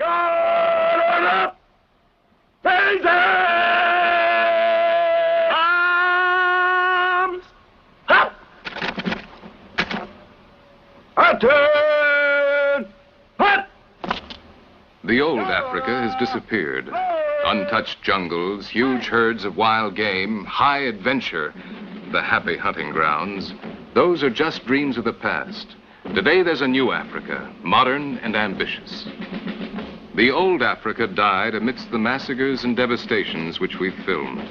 Guard up! Raise arms! Up! Turn! Up! The old Africa has disappeared. Untouched jungles, huge herds of wild game, high adventure, the happy hunting grounds. Those are just dreams of the past. Today there's a new Africa, modern and ambitious. The old Africa died amidst the massacres and devastations which we've filmed.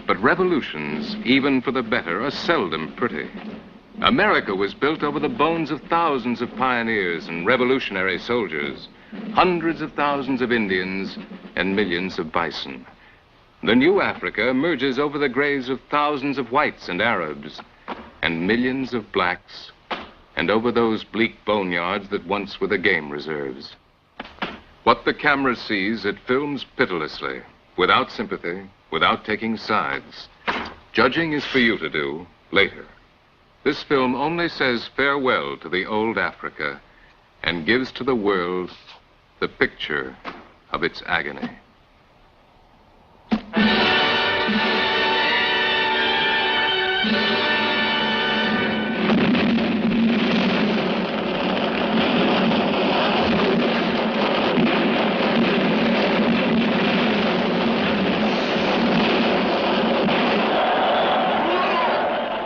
But revolutions, even for the better, are seldom pretty. America was built over the bones of thousands of pioneers and revolutionary soldiers, hundreds of thousands of Indians, and millions of bison. The new Africa emerges over the graves of thousands of whites and Arabs, and millions of blacks, and over those bleak boneyards that once were the game reserves. What the camera sees, it films pitilessly, without sympathy, without taking sides. Judging is for you to do later. This film only says farewell to the old Africa and gives to the world the picture of its agony.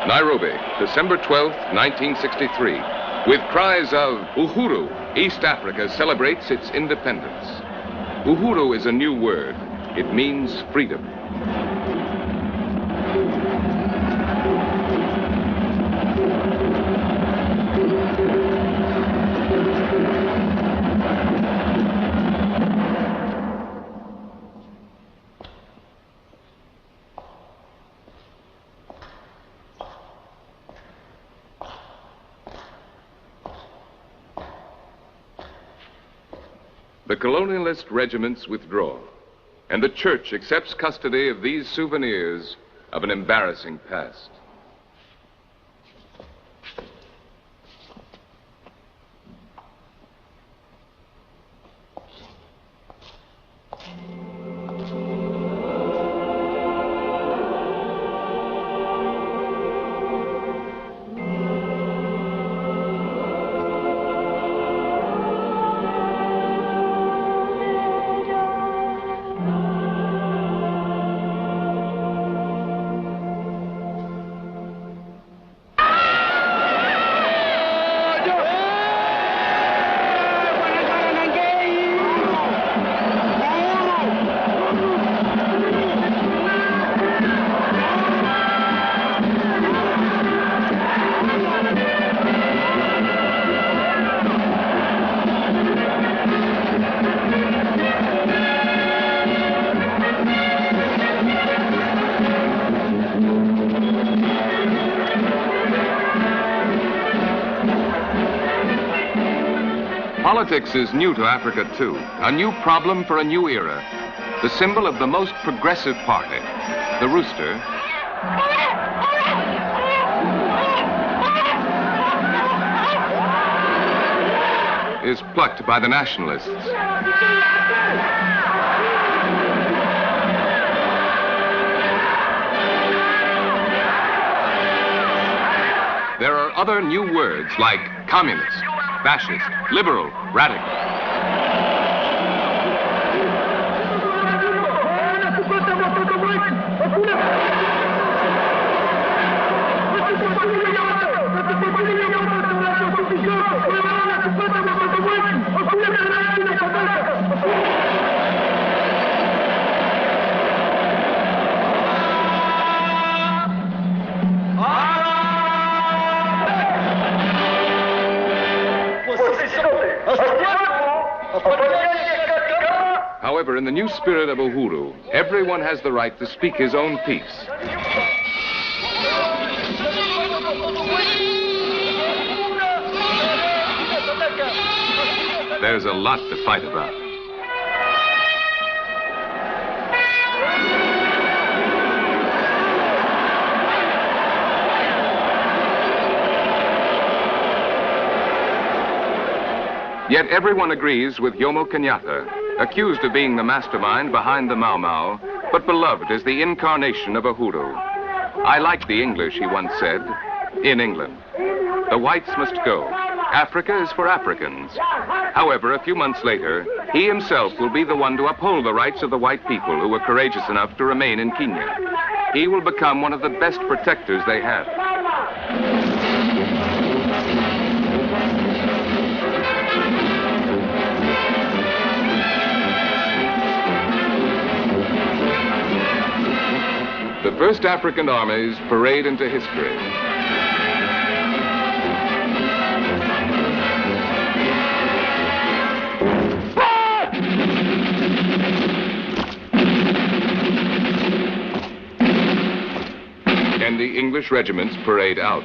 Nairobi, December 12th, 1963. With cries of Uhuru, East Africa celebrates its independence. Uhuru is a new word. It means freedom. The colonialist regiments withdraw, and the church accepts custody of these souvenirs of an embarrassing past. Politics is new to Africa, too. A new problem for a new era. The symbol of the most progressive party, the rooster, is plucked by the nationalists. There are other new words like communist, fascist, liberal, radical. However, in the new spirit of Uhuru, everyone has the right to speak his own piece. There's a lot to fight about. Yet everyone agrees with Jomo Kenyatta. accused of being the mastermind behind the Mau Mau, but beloved as the incarnation of a hoodoo. I like the English, he once said, in England. The whites must go. Africa is for Africans. However, a few months later, he himself will be the one to uphold the rights of the white people who were courageous enough to remain in Kenya. He will become one of the best protectors they have. The first African armies parade into history. And the English regiments parade out.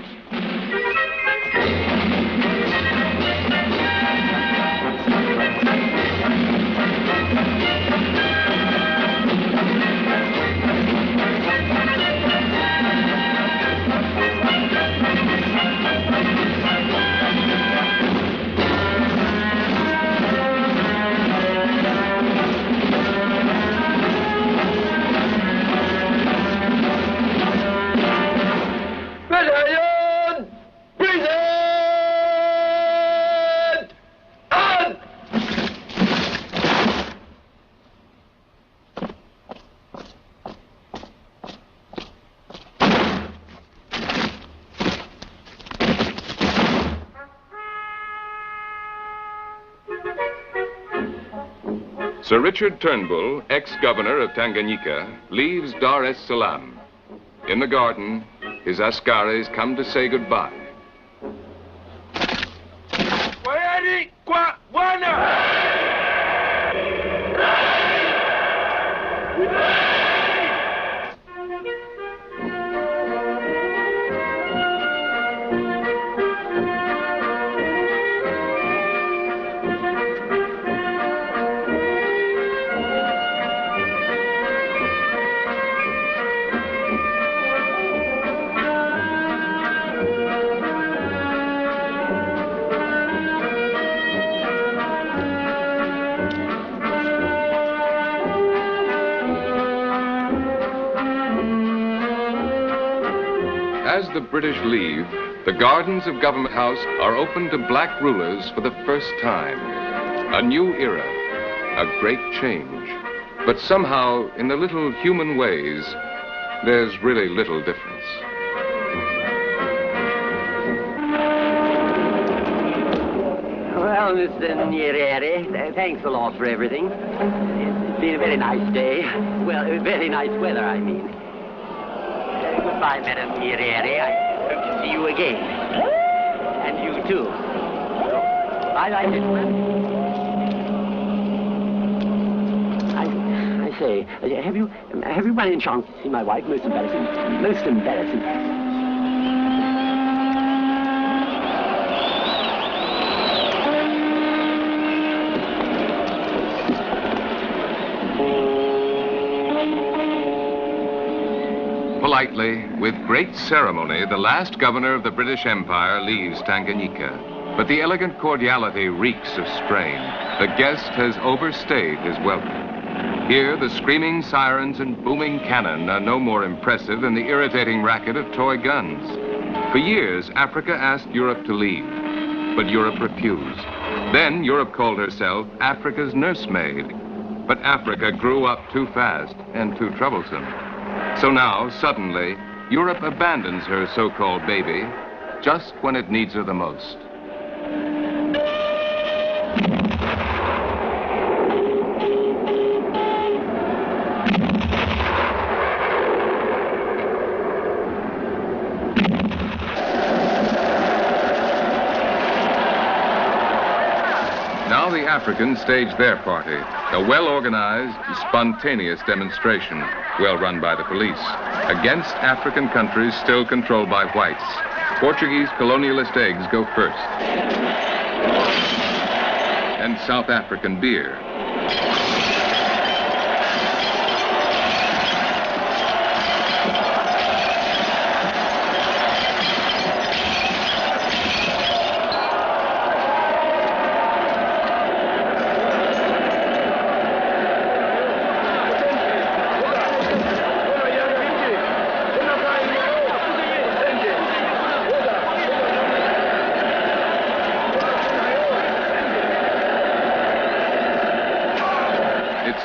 Sir Richard Turnbull, ex-governor of Tanganyika, leaves Dar es Salaam. In the garden, his askaris come to say goodbye. As the British leave, the gardens of Government House are open to black rulers for the first time. A new era, a great change. But somehow, in the little human ways, there's really little difference. Well, Mr. Nyerere, thanks a lot for everything. It's been a very nice day. Well, very nice weather, I mean. Goodbye, Madam Nyerere. I hope to see you again. And you too. Bye-bye, gentlemen. I say, have you by any chance seen my wife? Most embarrassing. Most embarrassing. Politely, with great ceremony, the last governor of the British Empire leaves Tanganyika. But the elegant cordiality reeks of strain. The guest has overstayed his welcome. Here, the screaming sirens and booming cannon are no more impressive than the irritating racket of toy guns. For years, Africa asked Europe to leave, but Europe refused. Then Europe called herself Africa's nursemaid. But Africa grew up too fast and too troublesome. So now, suddenly, Europe abandons her so-called baby just when it needs her the most. Now the Africans stage their party, a well-organized, spontaneous demonstration, well run by the police, against African countries still controlled by whites. Portuguese colonialist eggs go first. And South African beer.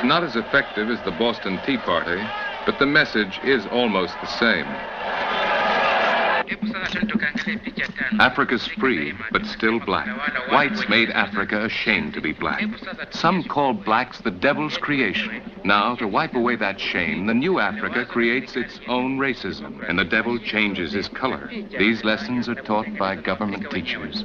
It's not as effective as the Boston Tea Party, but the message is almost the same. Africa's free, but still black. Whites made Africa ashamed to be black. Some called blacks the devil's creation. Now, to wipe away that shame, the new Africa creates its own racism, and the devil changes his color. These lessons are taught by government teachers.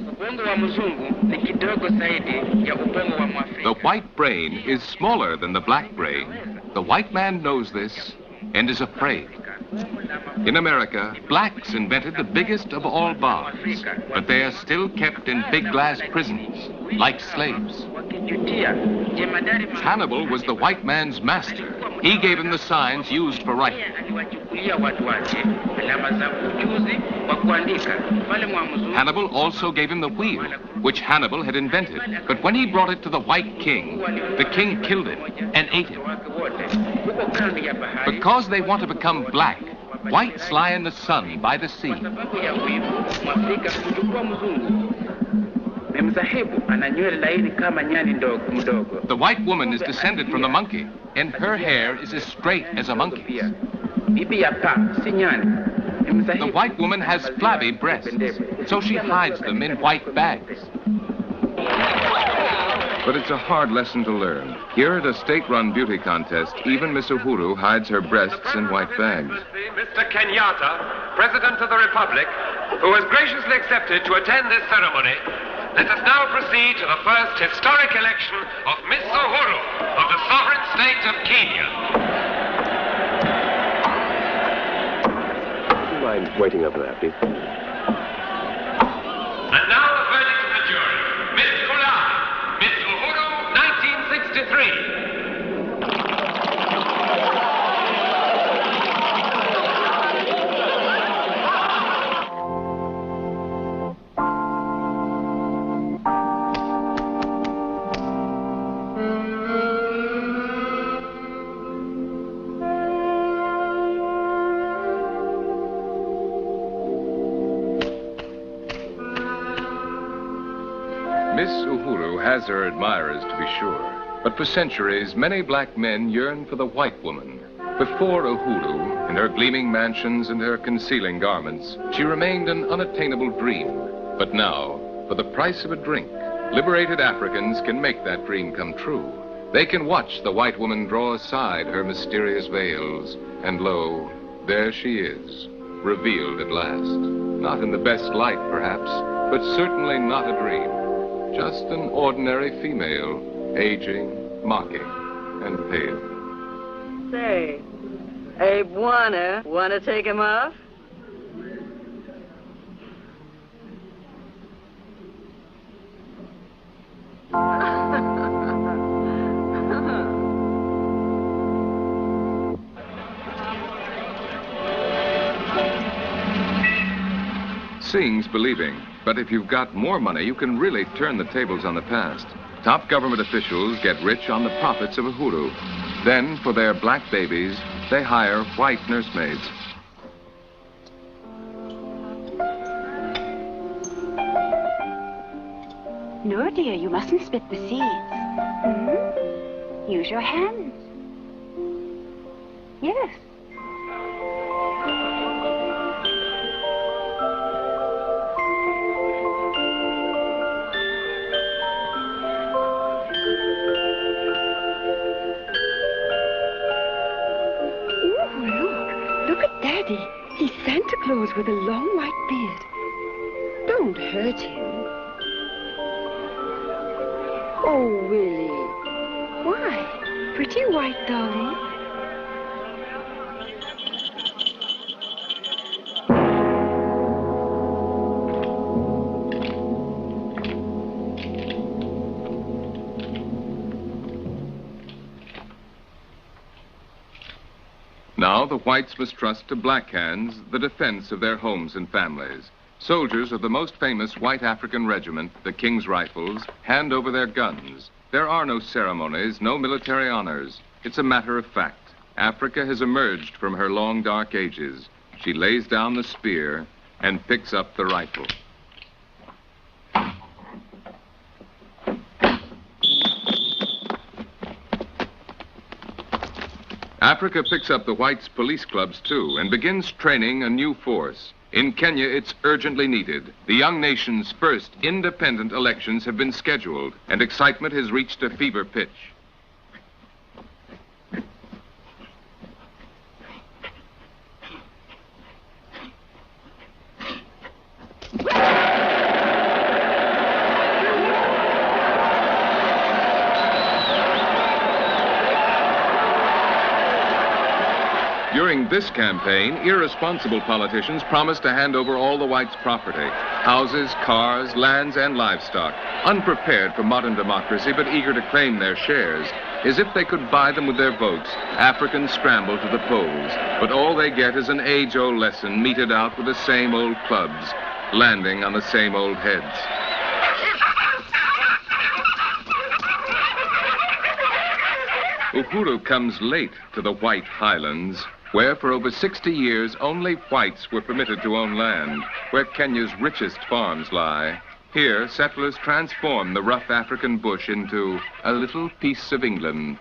The white brain is smaller than the black brain. The white man knows this and is afraid. In America, blacks invented the biggest of all bonds, but they are still kept in big glass prisons, like slaves. Hannibal was the white man's master. He gave him the signs used for writing. Hannibal also gave him the wheel, which Hannibal had invented. But when he brought it to the white king, the king killed him and ate him. Because they want to become black, whites lie in the sun by the sea. The white woman is descended from the monkey, and her hair is as straight as a monkey's. The white woman has flabby breasts, so she hides them in white bags. But it's a hard lesson to learn. Here at a state-run beauty contest, even Miss Uhuru hides her breasts in white bags. Mr. Kenyatta, President of the Republic, who has graciously accepted to attend this ceremony, let us now proceed to the first historic election of Miss Uhuru of the sovereign state of Kenya. Do you mind waiting over there, please? And now the verdict of the jury. Miss Kulai, Miss Uhuru, 1963. Miss Uhuru has her admirers, to be sure. But for centuries, many black men yearn for the white woman. Before Uhuru, in her gleaming mansions and her concealing garments, she remained an unattainable dream. But now, for the price of a drink, liberated Africans can make that dream come true. They can watch the white woman draw aside her mysterious veils, and lo, there she is, revealed at last. Not in the best light, perhaps, but certainly not a dream. Just an ordinary female, aging, mocking, and pale. Say, Abe Warner, wanna take him off? Seeing's believing, but if you've got more money, you can really turn the tables on the past. Top government officials get rich on the profits of Uhuru. Then, for their black babies, they hire white nursemaids. No, dear, you mustn't spit the seeds. Use your hands. Yes. He's Santa Claus with a long white beard. Don't hurt him. Oh, Willie. Why? Pretty white darling. Now the whites must trust to black hands the defense of their homes and families. Soldiers of the most famous white African regiment, the King's Rifles, hand over their guns. There are no ceremonies, no military honors. It's a matter of fact. Africa has emerged from her long dark ages. She lays down the spear and picks up the rifle. Africa picks up the whites' police clubs, too, and begins training a new force. In Kenya, it's urgently needed. The young nation's first independent elections have been scheduled, and excitement has reached a fever pitch. During this campaign, irresponsible politicians promised to hand over all the whites' property, houses, cars, lands, and livestock, unprepared for modern democracy but eager to claim their shares. As if they could buy them with their votes, Africans scramble to the polls, but all they get is an age-old lesson meted out with the same old clubs, landing on the same old heads. Uhuru comes late to the white highlands, where for over 60 years only whites were permitted to own land, where Kenya's richest farms lie. Here, settlers transform the rough African bush into a little piece of England.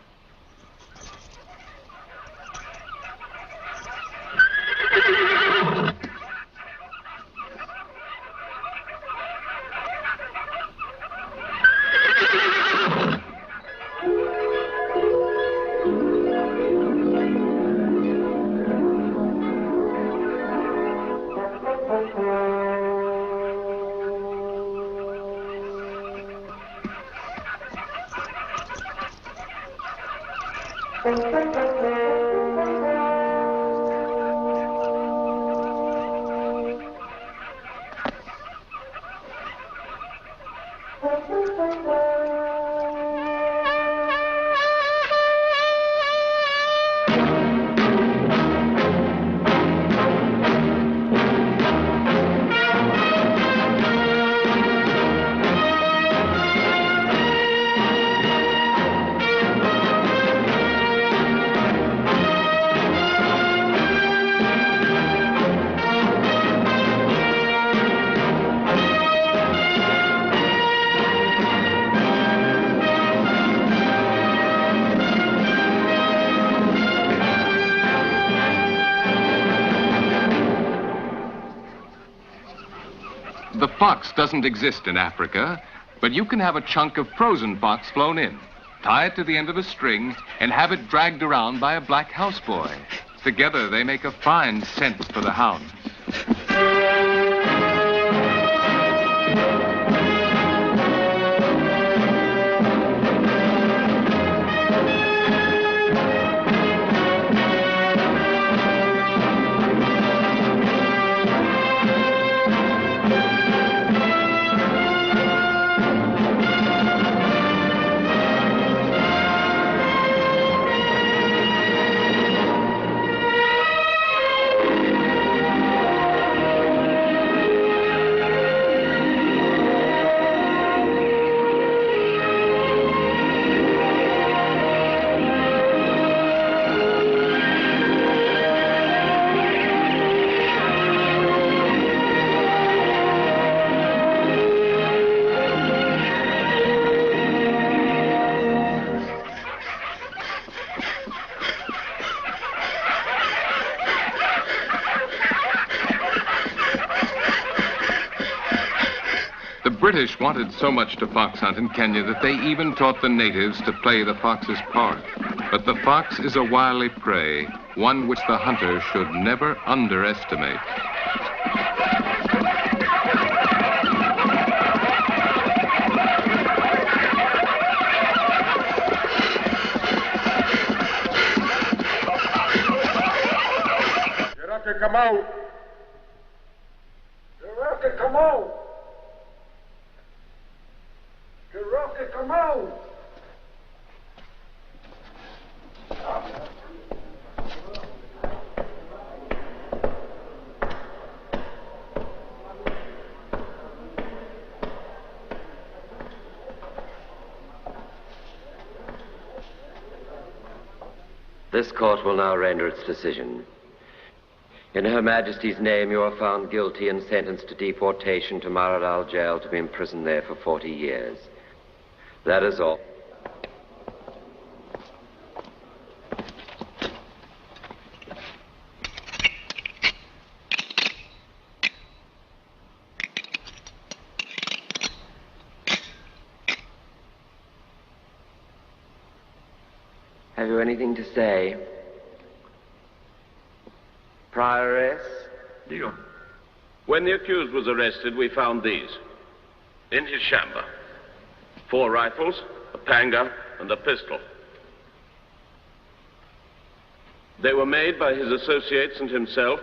The fox doesn't exist in Africa, but you can have a chunk of frozen fox flown in, tie it to the end of a string, and have it dragged around by a black houseboy. Together, they make a fine scent for the hounds. The British wanted so much to fox hunt in Kenya that they even taught the natives to play the fox's part. But the fox is a wily prey, one which the hunter should never underestimate. Gerake, come out! Gerake, come out! Gerake, come out! This court will now render its decision. In Her Majesty's name, you are found guilty and sentenced to deportation to Maradal Jail to be imprisoned there for 40 years. That is all. Have you anything to say? Prior arrest? Dio. When the accused was arrested, we found these. In his chamber. 4 rifles, a panga, and a pistol. They were made by his associates and himself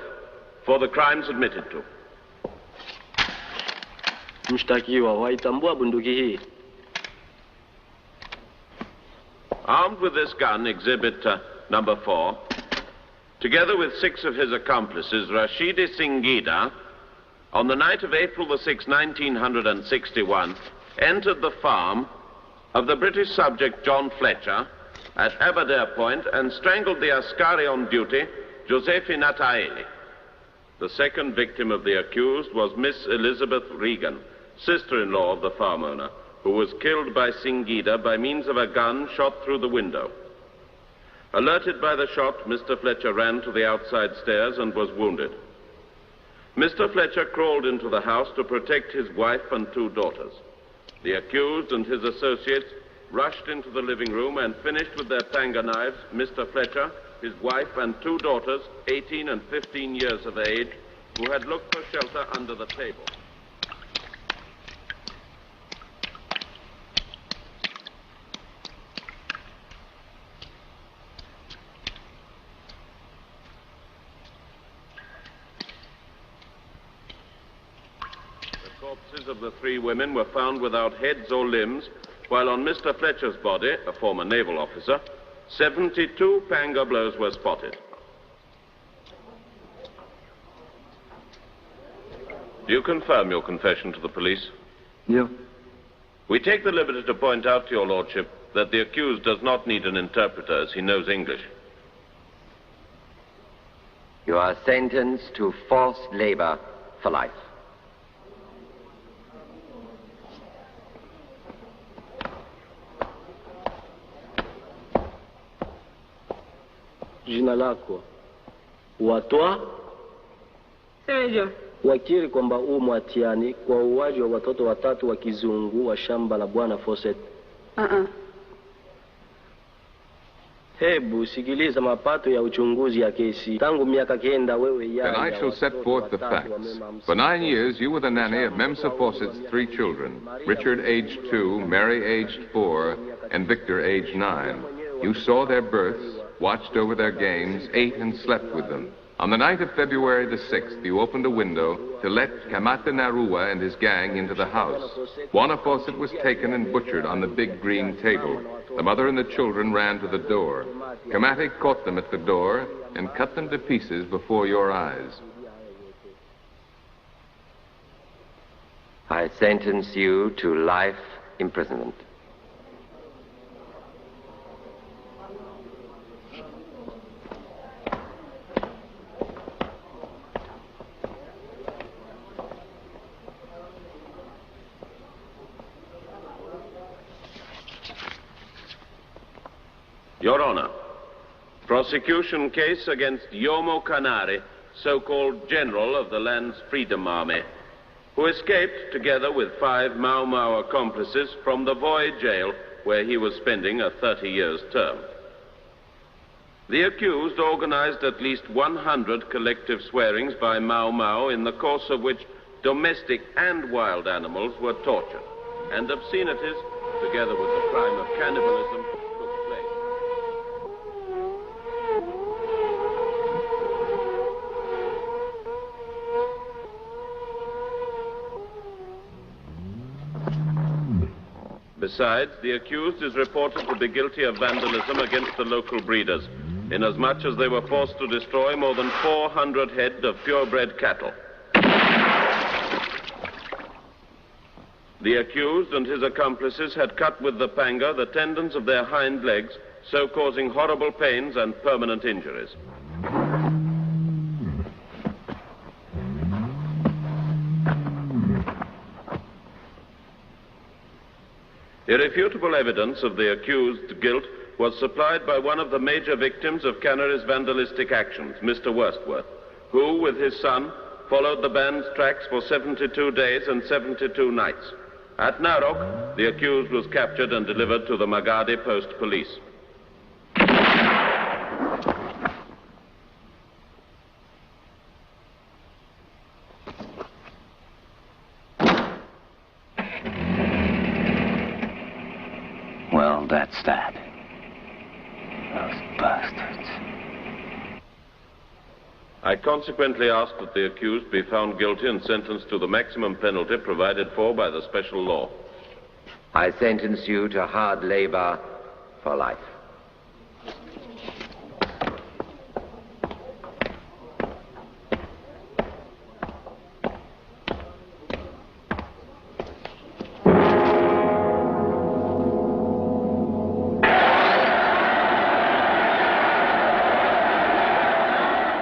for the crimes admitted to. Mshtakiwa, waitambua bunduki hii? Armed with this gun, exhibit number 4, together with 6 of his accomplices, Rashidi Singida, on the night of April the 6th, 1961, entered the farm of the British subject John Fletcher at Aberdare Point and strangled the askari on duty, Josephine Nataeli. The second victim of the accused was Miss Elizabeth Regan, sister-in-law of the farm owner, who was killed by Singida by means of a gun shot through the window. Alerted by the shot, Mr. Fletcher ran to the outside stairs and was wounded. Mr. Fletcher crawled into the house to protect his wife and 2 daughters. The accused and his associates rushed into the living room and finished with their panga knives Mr. Fletcher, his wife, and 2 daughters, 18 and 15 years of age, who had looked for shelter under the table. The corpses of the 3 women were found without heads or limbs, while on Mr. Fletcher's body, a former naval officer, 72 panga blows were spotted. Do you confirm your confession to the police? Yeah. We take the liberty to point out to your lordship that the accused does not need an interpreter, as he knows English. You are sentenced to forced labor for life. Jina lako watwa Semejo. wakiri kwamba mwatiani kwa uuaji wa watoto 3 wa kizungu wa shamba la Bwana Fawcett. Hebu sikiliza mapato ya uchunguzi ya kesi. Tangu miaka 9 wewe ya. Then I shall set forth the facts. For 9 years, you were the nanny of Memsa Fawcett's 3 children, Richard, aged 2, Mary, aged 4, and Victor, aged 9. You saw their births, watched over their games, ate and slept with them. On the night of February the 6th, you opened a window to let Kamata Narua and his gang into the house. Bwana Fawcett was taken and butchered on the big green table. The mother and the children ran to the door. Kamata caught them at the door and cut them to pieces before your eyes. I sentence you to life imprisonment. Your Honor, prosecution case against Yomo Kanari, so-called general of the land's Freedom Army, who escaped together with 5 Mau Mau accomplices from the Voi jail where he was spending a 30 years term. The accused organized at least 100 collective swearings by Mau Mau, in the course of which domestic and wild animals were tortured, and obscenities, together with the crime of cannibalism, took place. Besides, the accused is reported to be guilty of vandalism against the local breeders, inasmuch as they were forced to destroy more than 400 head of purebred cattle. The accused and his accomplices had cut with the panga the tendons of their hind legs, so causing horrible pains and permanent injuries. Irrefutable evidence of the accused's guilt was supplied by one of the major victims of Cannery's vandalistic actions, Mr. Worstworth, who, with his son, followed the band's tracks for 72 days and 72 nights. At Narok, the accused was captured and delivered to the Magadi Post Police. Those bastards. I consequently ask that the accused be found guilty and sentenced to the maximum penalty provided for by the special law. I sentence you to hard labor for life.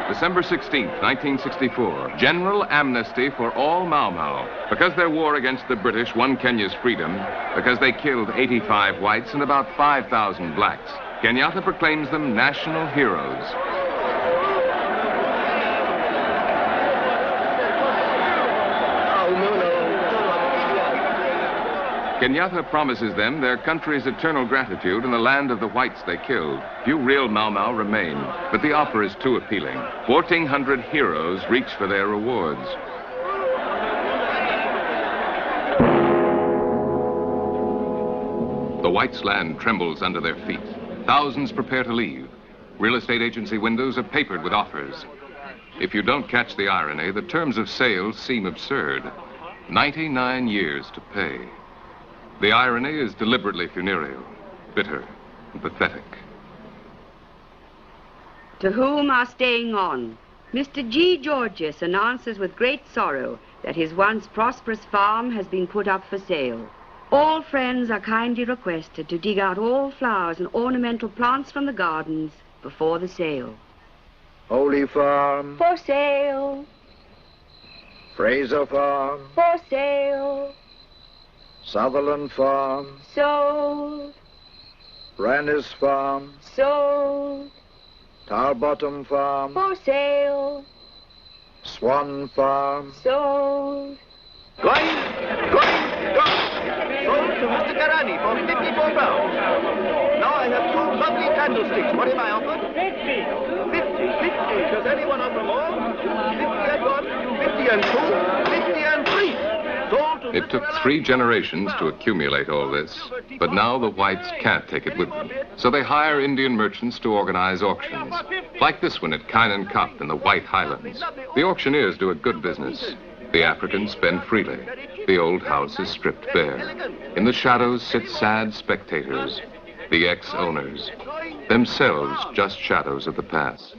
December 16th, 1964. General amnesty for all Mau Mau. Because their war against the British won Kenya's freedom, because they killed 85 whites and about 5,000 blacks, Kenyatta proclaims them national heroes. Kenyatta promises them their country's eternal gratitude in the land of the whites they killed. Few real Mau Mau remain, but the offer is too appealing. 1,400 heroes reach for their rewards. The whites' land trembles under their feet. Thousands prepare to leave. Real estate agency windows are papered with offers. If you don't catch the irony, the terms of sale seem absurd. 99 years to pay. The irony is deliberately funereal, bitter, and pathetic. To whom are staying on, Mr. G. Georges announces with great sorrow that his once prosperous farm has been put up for sale. All friends are kindly requested to dig out all flowers and ornamental plants from the gardens before the sale. Holy Farm. For sale. Fraser Farm. For sale. Sutherland Farm. Sold. Rannis Farm. Sold. Tarbottom Farm. For sale. Swan Farm. Sold. Going. Sold to Mr. Karani for 54 pounds. Now I have two lovely candlesticks. What am I offered? 50. Does anyone offer more? 50 and 1, 50 and 2, 50 and 3. It took 3 generations to accumulate all this, but now the whites can't take it with them. So they hire Indian merchants to organize auctions, like this one at Kynan Cup in the White Highlands. The auctioneers do a good business. The Africans spend freely. The old house is stripped bare. In the shadows sit sad spectators, the ex-owners, themselves just shadows of the past.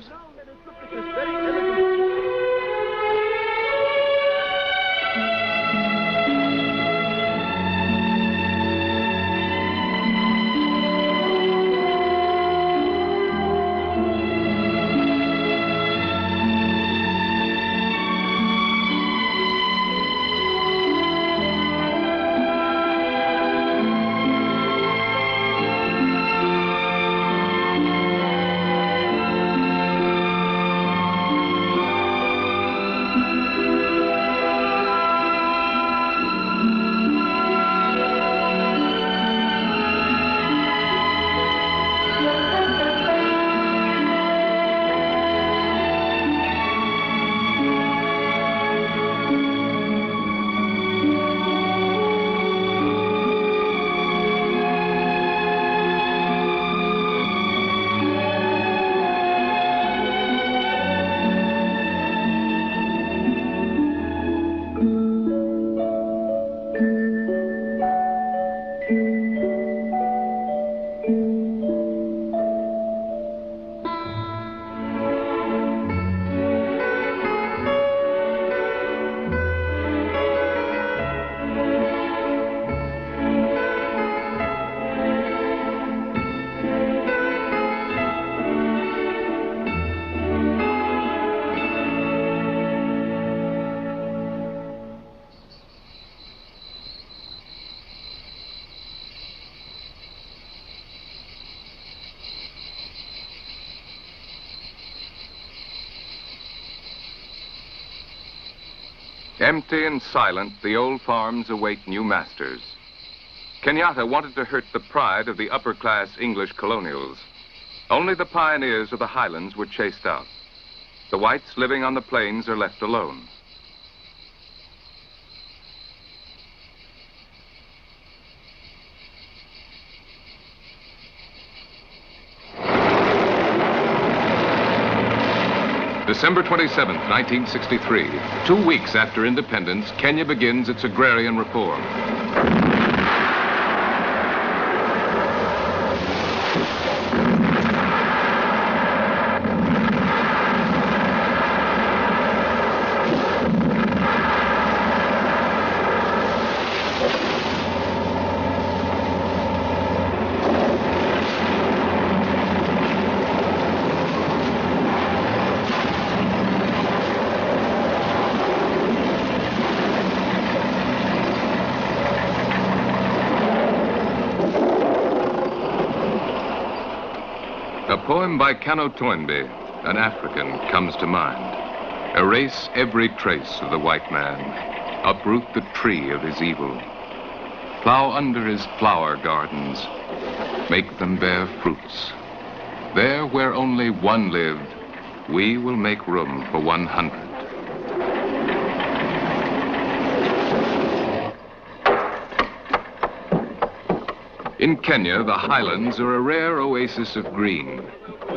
Empty and silent, the old farms await new masters. Kenyatta wanted to hurt the pride of the upper-class English colonials. Only the pioneers of the highlands were chased out. The whites living on the plains are left alone. December 27, 1963, 2 weeks after independence, Kenya begins its agrarian reform. A poem by Kano Toynbee, an African, comes to mind. Erase every trace of the white man. Uproot the tree of his evil. Plow under his flower gardens. Make them bear fruits. There where only one lived, we will make room for 100. In Kenya, the highlands are a rare oasis of green.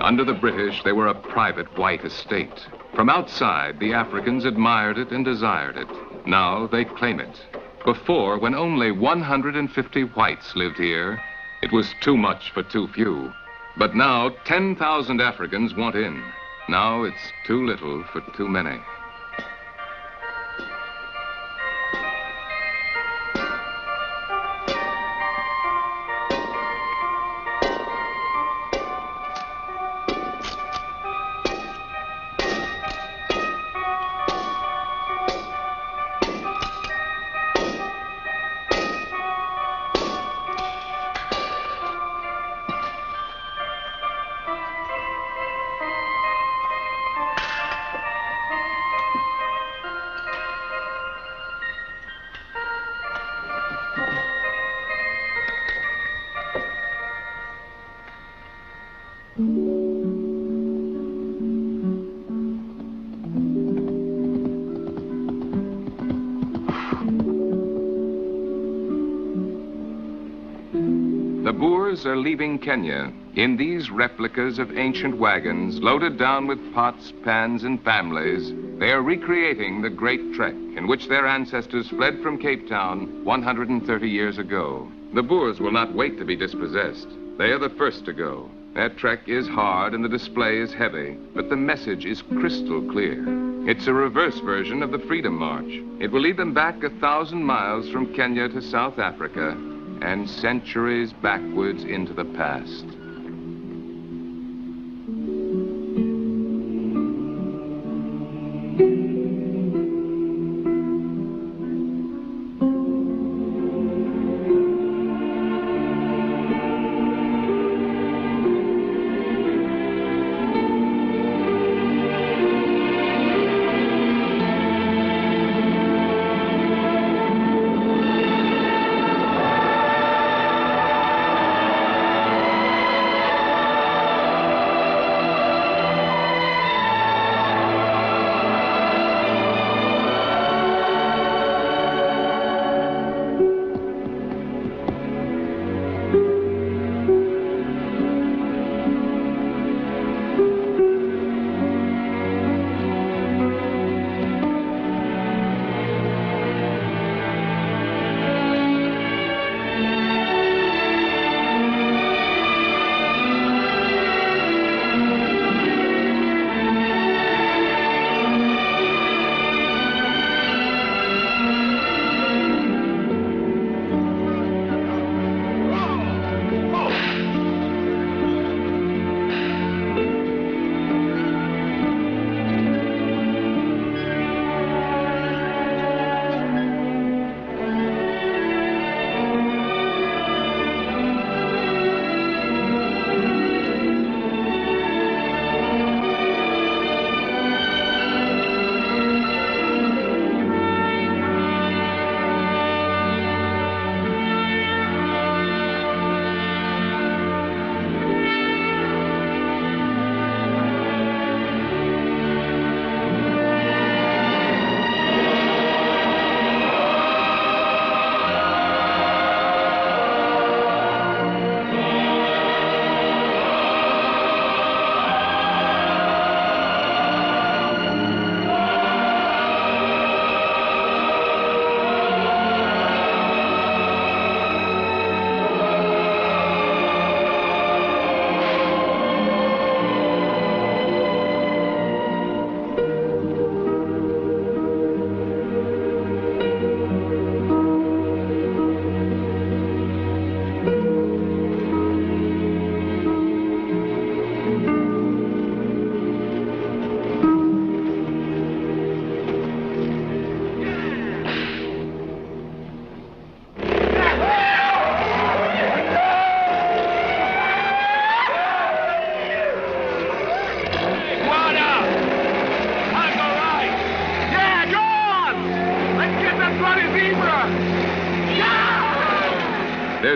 Under the British, they were a private white estate. From outside, the Africans admired it and desired it. Now they claim it. Before, when only 150 whites lived here, it was too much for too few. But now, 10,000 Africans want in. Now it's too little for too many. The Boers are leaving Kenya in these replicas of ancient wagons loaded down with pots, pans, and families. They are recreating the Great Trek in which their ancestors fled from Cape Town 130 years ago. The Boers will not wait to be dispossessed. They are the first to go. Their trek is hard and the display is heavy, but the message is crystal clear. It's a reverse version of the Freedom March. It will lead them back 1,000 miles from Kenya to South Africa and centuries backwards into the past.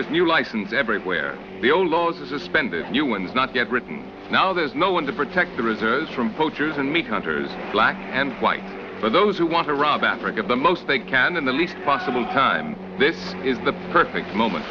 there's new license everywhere. The old laws are suspended, new ones not yet written. Now there's no one to protect the reserves from poachers and meat hunters, black and white. For those who want to rob Africa the most they can in the least possible time, this is the perfect moment.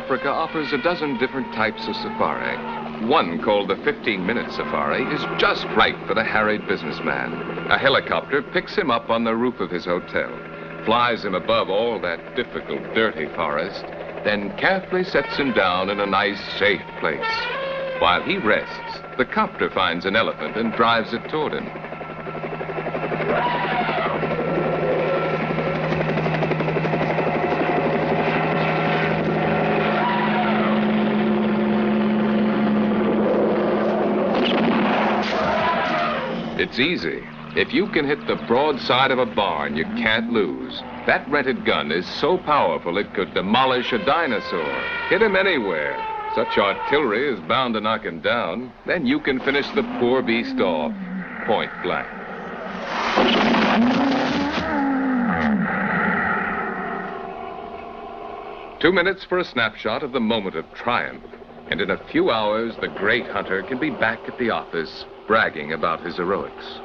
Africa offers a dozen different types of safari. One, called the 15-minute safari, is just right for the harried businessman. A helicopter picks him up on the roof of his hotel, flies him above all that difficult, dirty forest, then carefully sets him down in a nice, safe place. While he rests, the copter finds an elephant and drives it toward him. It's easy. If you can hit the broadside of a barn, you can't lose. That rented gun is so powerful it could demolish a dinosaur. Hit him anywhere. Such artillery is bound to knock him down. Then you can finish the poor beast off, point blank. Two minutes for a snapshot of the moment of triumph. And in a few hours, the great hunter can be back at the office, bragging about his heroics.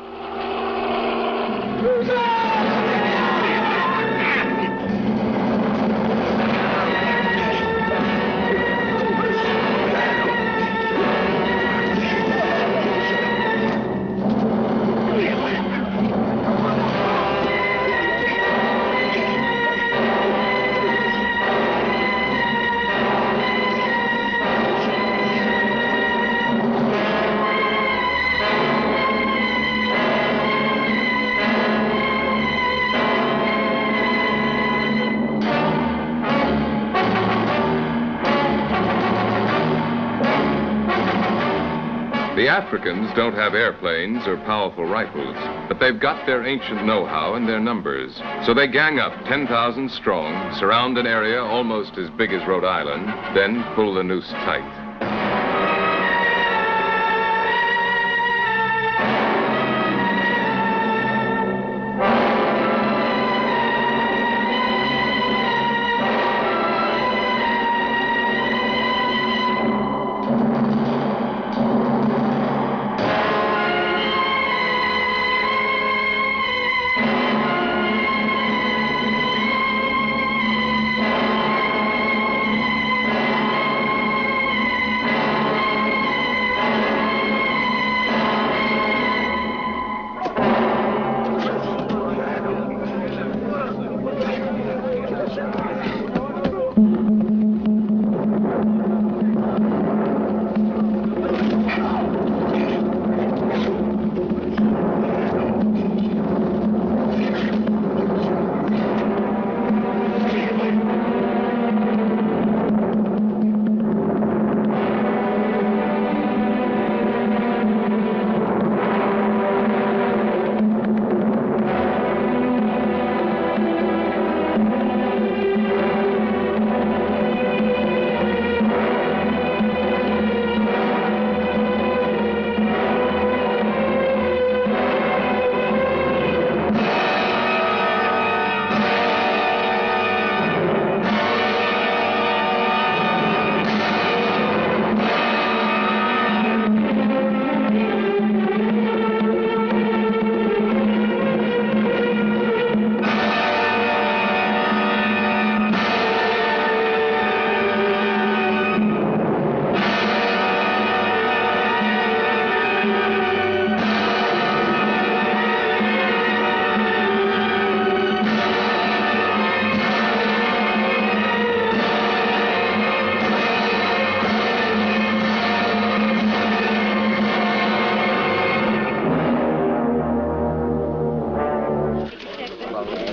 The Africans don't have airplanes or powerful rifles, but they've got their ancient know-how and their numbers. So they gang up 10,000 strong, surround an area almost as big as Rhode Island, then pull the noose tight.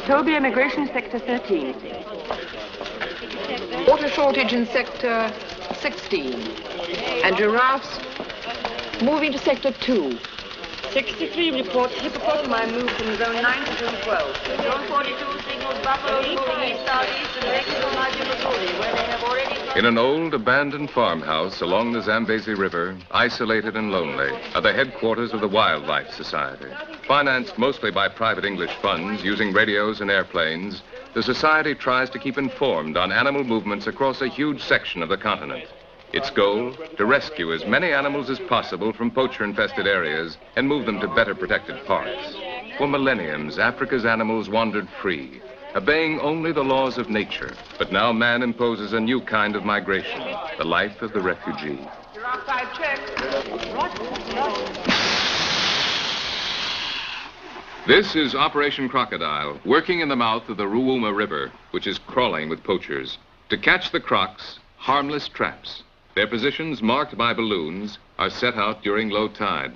Toby immigration sector 13. Water shortage in sector 16. And giraffes moving to sector 2. 63 reports hippopotami moved from zone 9 to zone 12. Zone 42 signals buffaloes moving east-southeast and Mexico Missouri, where they have already... In an old, abandoned farmhouse along the Zambezi River, isolated and lonely, are the headquarters of the Wildlife Society. Financed mostly by private English funds using radios and airplanes, the Society tries to keep informed on animal movements across a huge section of the continent. Its goal, to rescue as many animals as possible from poacher-infested areas and move them to better protected parks. For millenniums, Africa's animals wandered free, obeying only the laws of nature. But now man imposes a new kind of migration, the life of the refugee. This is Operation Crocodile, working in the mouth of the Ruuma River, which is crawling with poachers. To catch the crocs, harmless traps. Their positions, marked by balloons, are set out during low tide.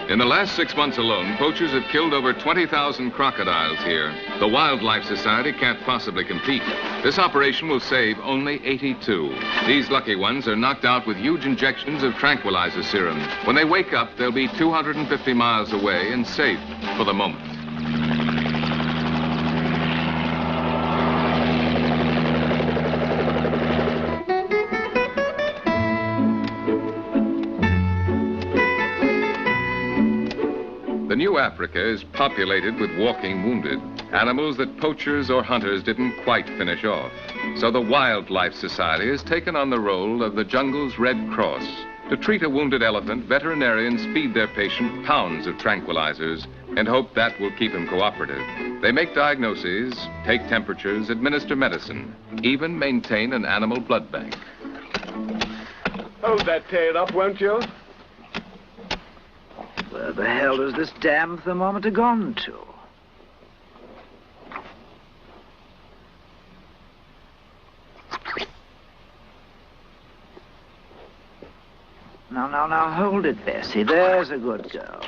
In the last 6 months alone, poachers have killed over 20,000 crocodiles here. The Wildlife Society can't possibly compete. This operation will save only 82. These lucky ones are knocked out with huge injections of tranquilizer serum. When they wake up, they'll be 250 miles away and safe for the moment. The new Africa is populated with walking wounded, animals that poachers or hunters didn't quite finish off. So the Wildlife Society has taken on the role of the jungle's Red Cross. To treat a wounded elephant, veterinarians feed their patient pounds of tranquilizers and hope that will keep him cooperative. They make diagnoses, take temperatures, administer medicine, even maintain an animal blood bank. Hold that tail up, won't you? Where the hell has this damn thermometer gone to? Now, hold it, Bessie. There's a good girl.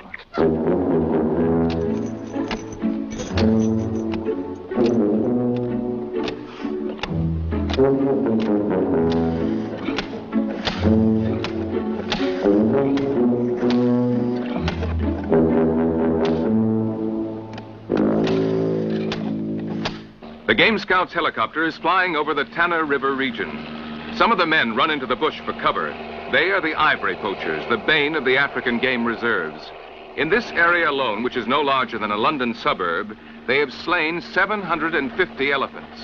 The Game Scout's helicopter is flying over the Tana River region. Some of the men run into the bush for cover. They are the ivory poachers, the bane of the African game reserves. In this area alone, which is no larger than a London suburb, they have slain 750 elephants.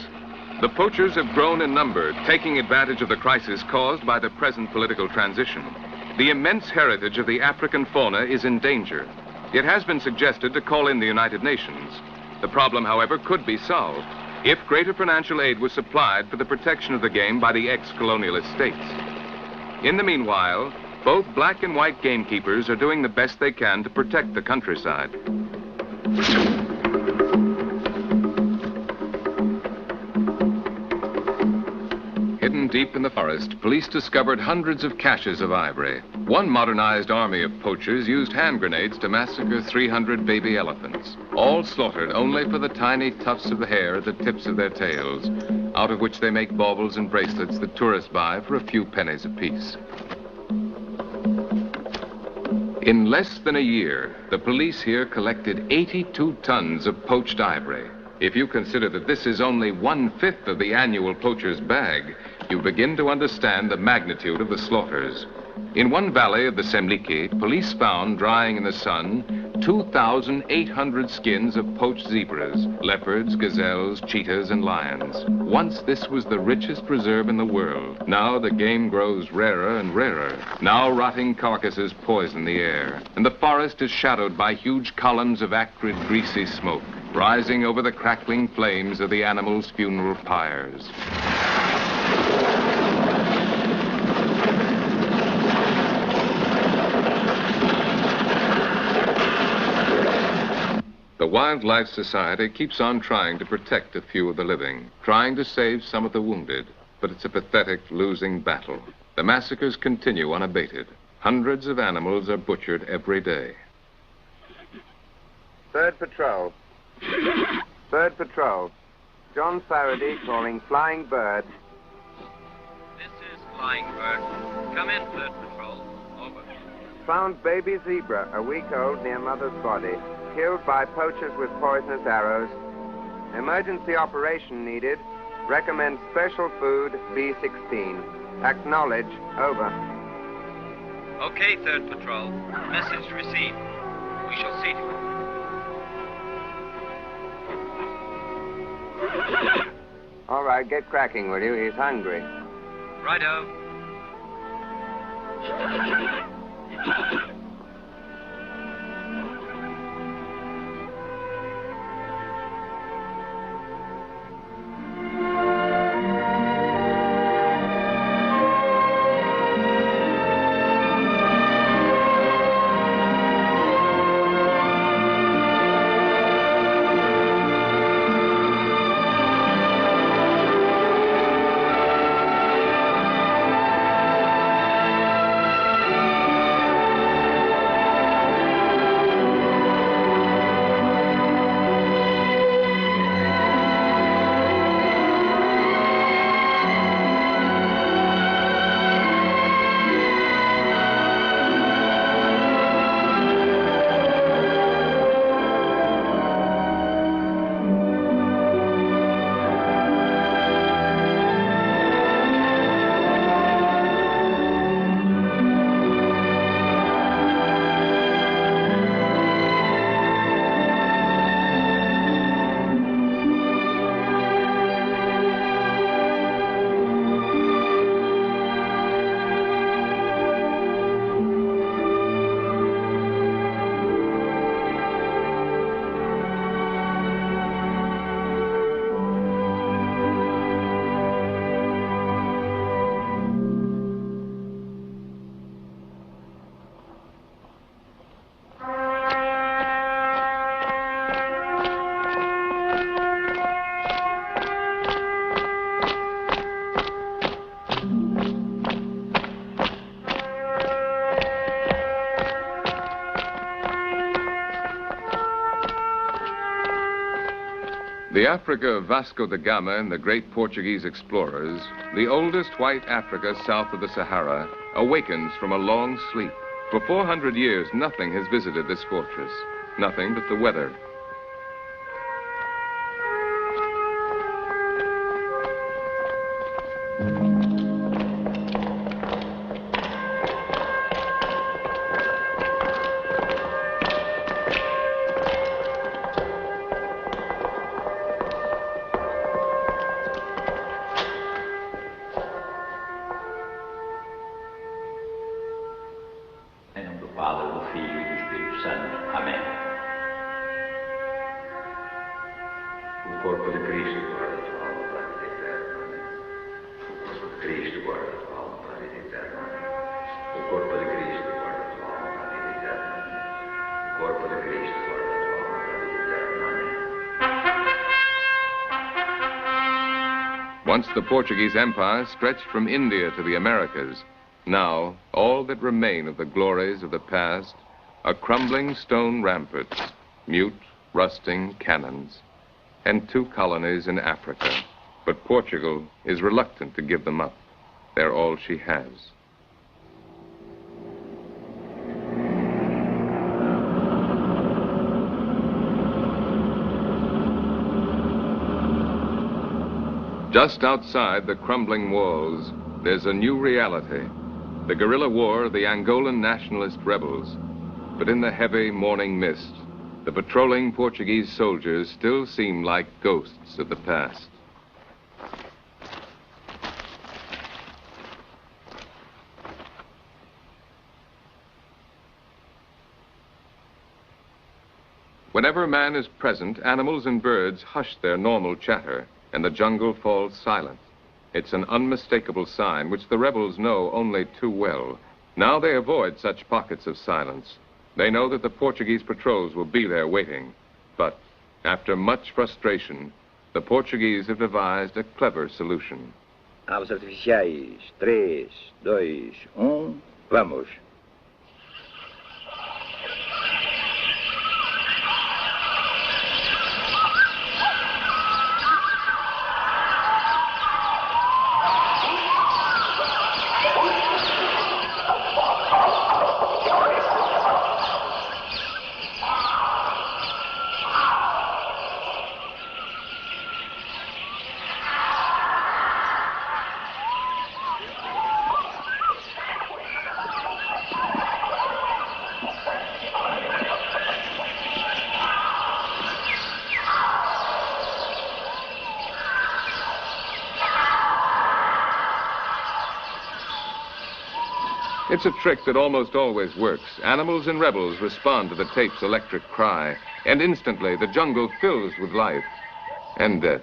The poachers have grown in number, taking advantage of the crisis caused by the present political transition. The immense heritage of the African fauna is in danger. It has been suggested to call in the United Nations. The problem, however, could be solved if greater financial aid was supplied for the protection of the game by the ex-colonialist states. In the meanwhile, both black and white gamekeepers are doing the best they can to protect the countryside. Hidden deep in the forest, police discovered hundreds of caches of ivory. One modernized army of poachers used hand grenades to massacre 300 baby elephants, all slaughtered only for the tiny tufts of the hair at the tips of their tails, out of which they make baubles and bracelets that tourists buy for a few pennies apiece. In less than a year, the police here collected 82 tons of poached ivory. If you consider that this is only 1/5 of the annual poacher's bag, you begin to understand the magnitude of the slaughters. In one valley of the Semliki, police found drying in the sun 2,800 skins of poached zebras, leopards, gazelles, cheetahs, and lions. Once this was the richest preserve in the world. Now the game grows rarer and rarer. Now rotting carcasses poison the air, and the forest is shadowed by huge columns of acrid, greasy smoke, rising over the crackling flames of the animals' funeral pyres. The Wildlife Society keeps on trying to protect a few of the living, trying to save some of the wounded, but it's a pathetic losing battle. The massacres continue unabated. Hundreds of animals are butchered every day. Third patrol. Third patrol. John Faraday calling Flying Bird. This is Flying Bird. Come in, Third Patrol. Over. Found baby zebra, a week old, near mother's body. Killed by poachers with poisonous arrows. Emergency operation needed. Recommend special food, B16. Acknowledge. Over. Okay, Third Patrol. Message received. We shall see to it. All right, get cracking, will you? He's hungry. Righto. The Africa of Vasco da Gama and the great Portuguese explorers, the oldest white Africa south of the Sahara, awakens from a long sleep. For 400 years, nothing has visited this fortress, nothing but the weather. Once the Portuguese Empire stretched from India to the Americas, now all that remain of the glories of the past are crumbling stone ramparts, mute, rusting cannons, and 2 colonies in Africa. But Portugal is reluctant to give them up. They're all she has. Just outside the crumbling walls, there's a new reality. The guerrilla war of the Angolan nationalist rebels. But in the heavy morning mist, the patrolling Portuguese soldiers still seem like ghosts of the past. Whenever man is present, animals and birds hush their normal chatter, and the jungle falls silent. It's an unmistakable sign which the rebels know only too well. Now they avoid such pockets of silence. They know that the Portuguese patrols will be there waiting. But after much frustration, the Portuguese have devised a clever solution. Aves artificiais, 3, 2, 1, vamos. It's a trick that almost always works. Animals and rebels respond to the tape's electric cry, and instantly the jungle fills with life and death.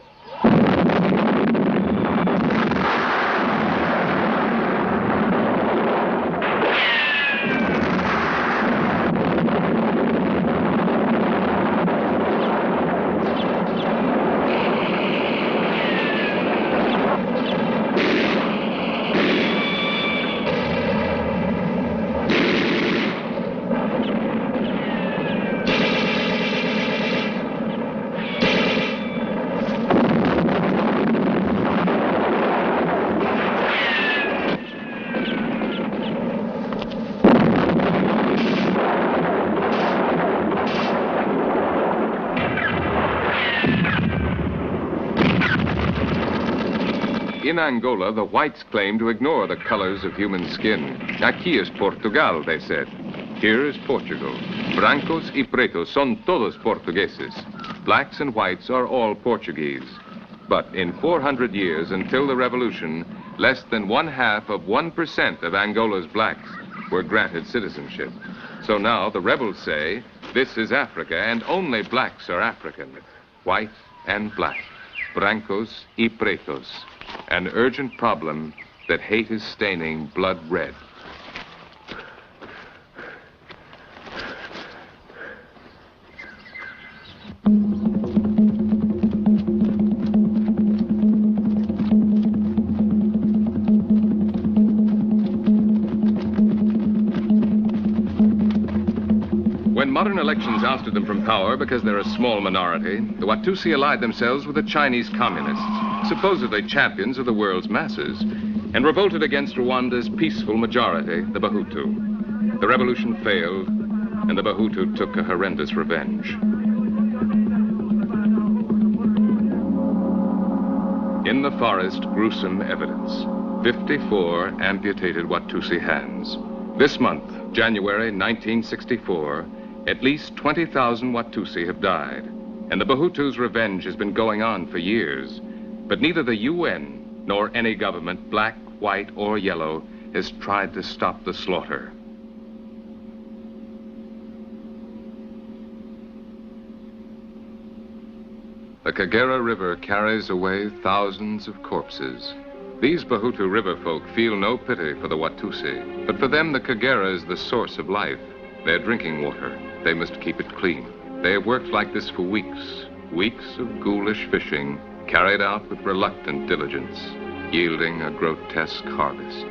In Angola, the whites claim to ignore the colors of human skin. Aquí es Portugal, they said. Here is Portugal. Brancos y pretos son todos portugueses. Blacks and whites are all Portuguese. But in 400 years until the revolution, less than 0.5% of Angola's blacks were granted citizenship. So now the rebels say, this is Africa and only blacks are African. White and black. Brancos y pretos. An urgent problem that hate is staining blood red. When modern elections ousted them from power because they're a small minority, the Watusi allied themselves with the Chinese communists, supposedly champions of the world's masses, and revolted against Rwanda's peaceful majority, the Bahutu. The revolution failed, and the Bahutu took a horrendous revenge. In the forest, gruesome evidence. 54 amputated Watusi hands. This month, January 1964, at least 20,000 Watusi have died, and the Bahutu's revenge has been going on for years. But neither the UN nor any government, black, white, or yellow, has tried to stop the slaughter. The Kagera River carries away thousands of corpses. These Bahutu river folk feel no pity for the Watusi, but for them the Kagera is the source of life, their drinking water. They must keep it clean. They have worked like this for weeks, weeks of ghoulish fishing, carried out with reluctant diligence, yielding a grotesque harvest.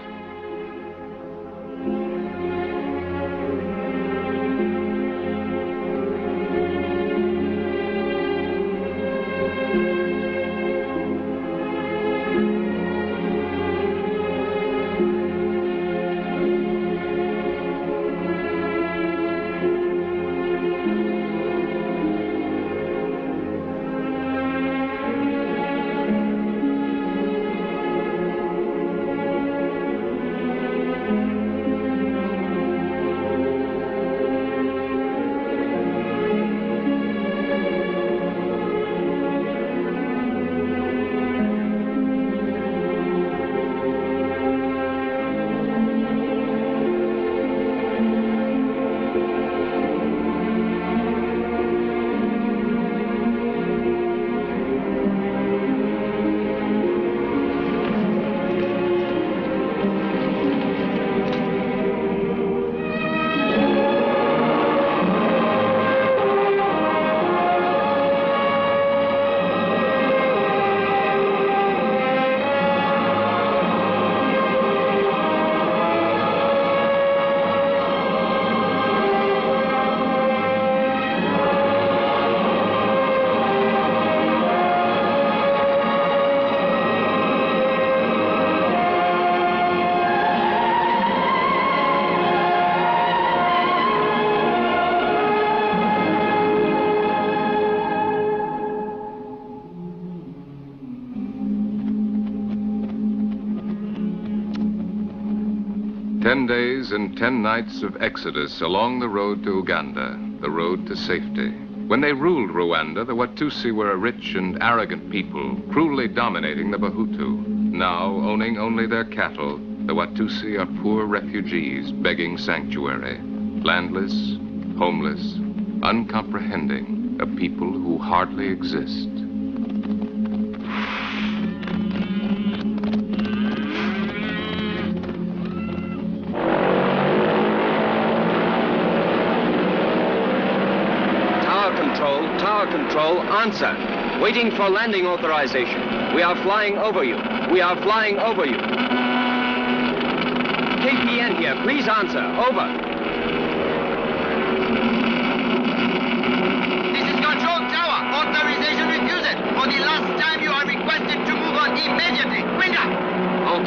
10 days and 10 nights of exodus along the road to Uganda, the road to safety. When they ruled Rwanda, the Watusi were a rich and arrogant people, cruelly dominating the Bahutu. Now, owning only their cattle, the Watusi are poor refugees begging sanctuary. Landless, homeless, uncomprehending, a people who hardly exist. Tower control, answer. Waiting for landing authorization. We are flying over you. We are flying over you. KPN here, please answer. Over. This is Control Tower. Authorization refused. For the last time, you are requested to move on immediately. Bring up!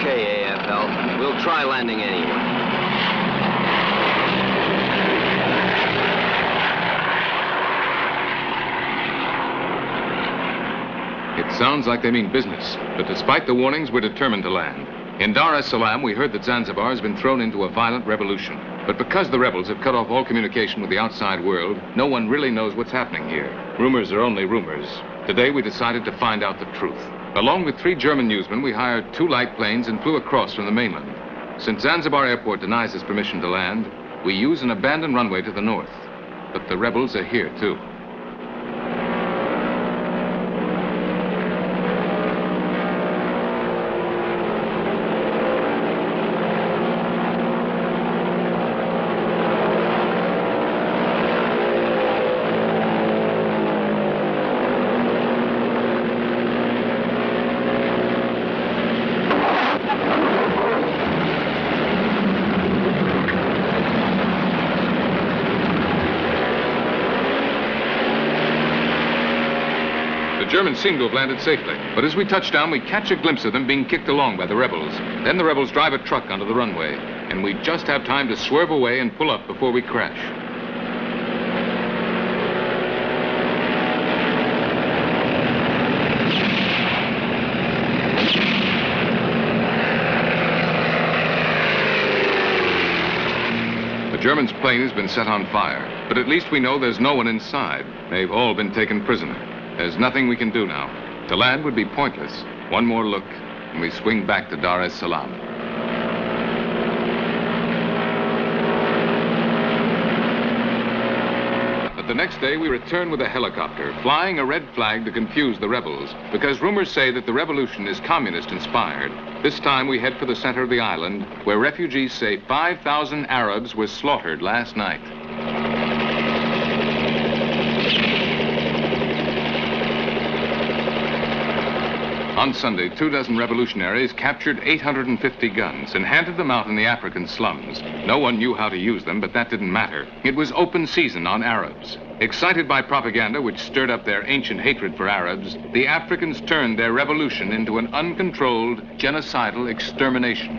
Okay, AFL. We'll try landing anyway. It sounds like they mean business, but despite the warnings, we're determined to land. In Dar es Salaam, we heard that Zanzibar has been thrown into a violent revolution. But because the rebels have cut off all communication with the outside world, no one really knows what's happening here. Rumors are only rumors. Today, we decided to find out the truth. Along with 3 German newsmen, we hired 2 light planes and flew across from the mainland. Since Zanzibar Airport denies us permission to land, we use an abandoned runway to the north. But the rebels are here, too. The Germans seem to have landed safely, but as we touch down, we catch a glimpse of them being kicked along by the rebels. Then the rebels drive a truck onto the runway, and we just have time to swerve away and pull up before we crash. The Germans' plane has been set on fire, but at least we know there's no one inside. They've all been taken prisoner. There's nothing we can do now. To land would be pointless. One more look, and we swing back to Dar es Salaam. But the next day, we return with a helicopter, flying a red flag to confuse the rebels, because rumors say that the revolution is communist-inspired. This time, we head for the center of the island, where refugees say 5,000 Arabs were slaughtered last night. On Sunday, 24 revolutionaries captured 850 guns and handed them out in the African slums. No one knew how to use them, but that didn't matter. It was open season on Arabs. Excited by propaganda which stirred up their ancient hatred for Arabs, the Africans turned their revolution into an uncontrolled, genocidal extermination.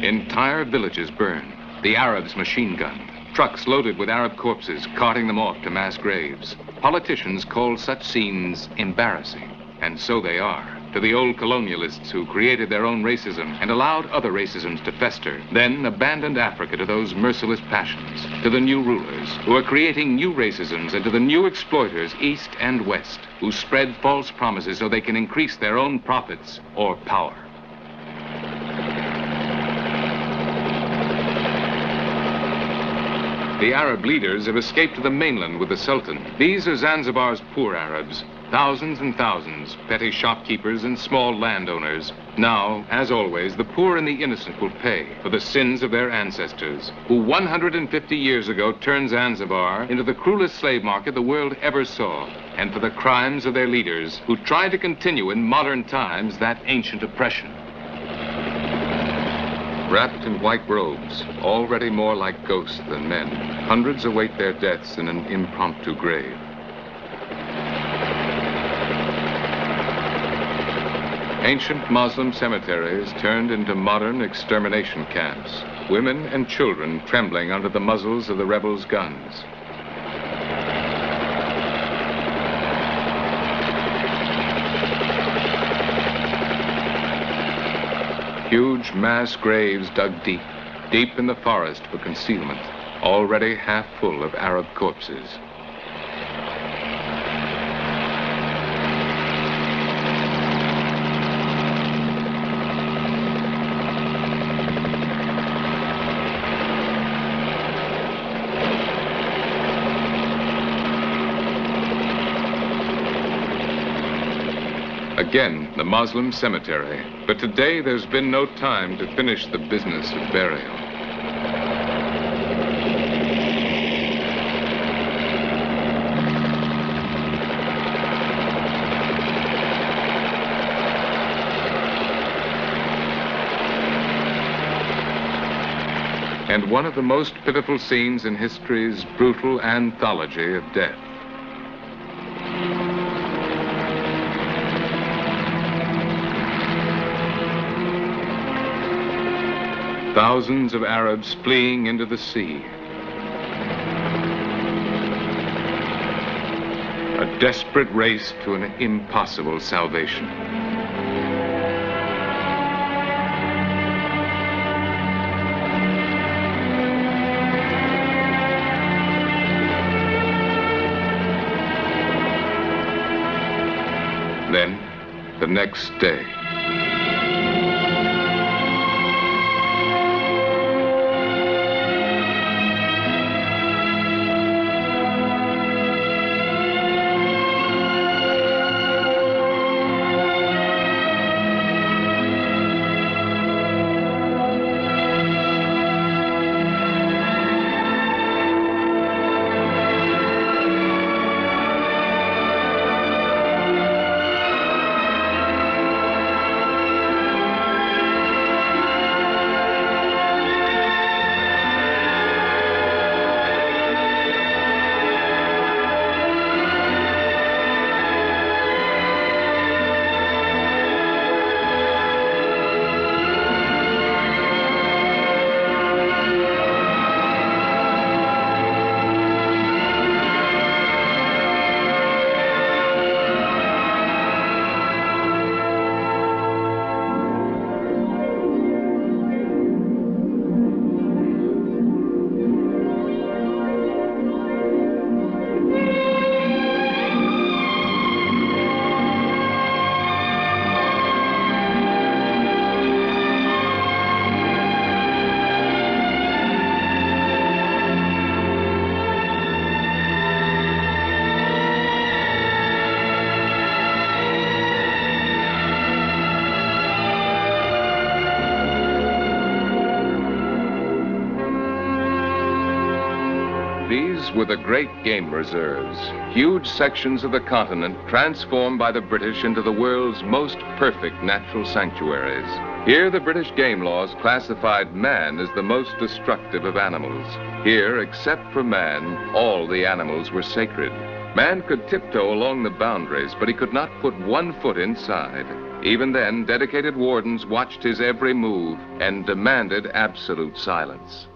Entire villages burned. The Arabs machine-gunned. Trucks loaded with Arab corpses, carting them off to mass graves. Politicians called such scenes embarrassing. And so they are. To the old colonialists who created their own racism and allowed other racisms to fester, then abandoned Africa to those merciless passions. To the new rulers who are creating new racisms, and to the new exploiters east and west who spread false promises so they can increase their own profits or power. The Arab leaders have escaped to the mainland with the Sultan. These are Zanzibar's poor Arabs. Thousands and thousands, petty shopkeepers and small landowners. Now, as always, the poor and the innocent will pay for the sins of their ancestors, who 150 years ago turned Zanzibar into the cruelest slave market the world ever saw, and for the crimes of their leaders, who tried to continue in modern times that ancient oppression. Wrapped in white robes, already more like ghosts than men, hundreds await their deaths in an impromptu grave. Ancient Muslim cemeteries turned into modern extermination camps. women and children trembling under the muzzles of the rebels' guns. Huge mass graves dug deep, deep in the forest for concealment, already half full of Arab corpses. Again, the Moslem cemetery. But today there's been no time to finish the business of burial. And one of the most pitiful scenes in history's brutal anthology of death. Thousands of Arabs fleeing into the sea. A desperate race to an impossible salvation. Then, the next day. Were the great game reserves, huge sections of the continent transformed by the British into the world's most perfect natural sanctuaries. Here, the British game laws classified man as the most destructive of animals. Here, except for man, all the animals were sacred. Man could tiptoe along the boundaries, but he could not put one foot inside. Even then, dedicated wardens watched his every move and demanded absolute silence.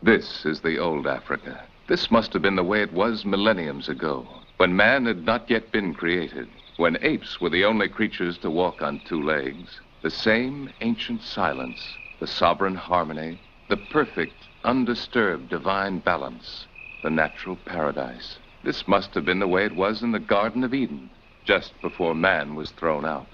This is the old Africa. This must have been the way it was millenniums ago, when man had not yet been created, when apes were the only creatures to walk on two legs. The same ancient silence, the sovereign harmony, the perfect, undisturbed divine balance, the natural paradise. This must have been the way it was in the Garden of Eden, just before man was thrown out.